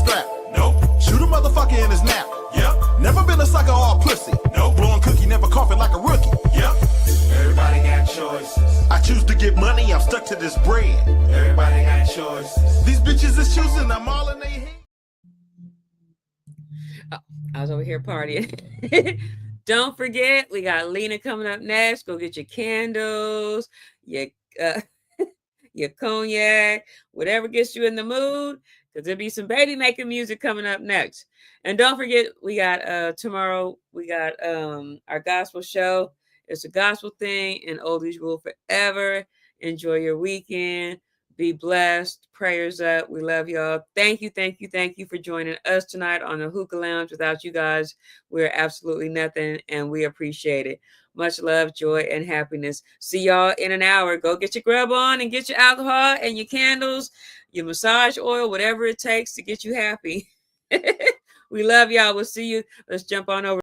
strap. Nope. Shoot a motherfucker in his nap. Yep. Never been a sucker or a pussy. Nope. Blowing cookie, never coughing like a rookie. Yep. Everybody got choices. I choose to get money, I'm stuck to this bread. Everybody got choices. These bitches is choosing, I'm all in their head. Oh, I was over here partying. Don't forget, we got Lena coming up next. Go get your candles, your your cognac, whatever gets you in the mood, because there'll be some baby making music coming up next. And don't forget, we got tomorrow, we got our gospel show. It's a gospel thing, and oldies rule forever. Enjoy your weekend. Be blessed. Prayers up. We love y'all. Thank you for joining us tonight on the Hookah Lounge. Without you guys, we're absolutely nothing, and we appreciate it. Much love, joy, and happiness. See y'all in an hour. Go get your grub on and get your alcohol and your candles, your massage oil, whatever it takes to get you happy. We love y'all. We'll see you. Let's jump on over.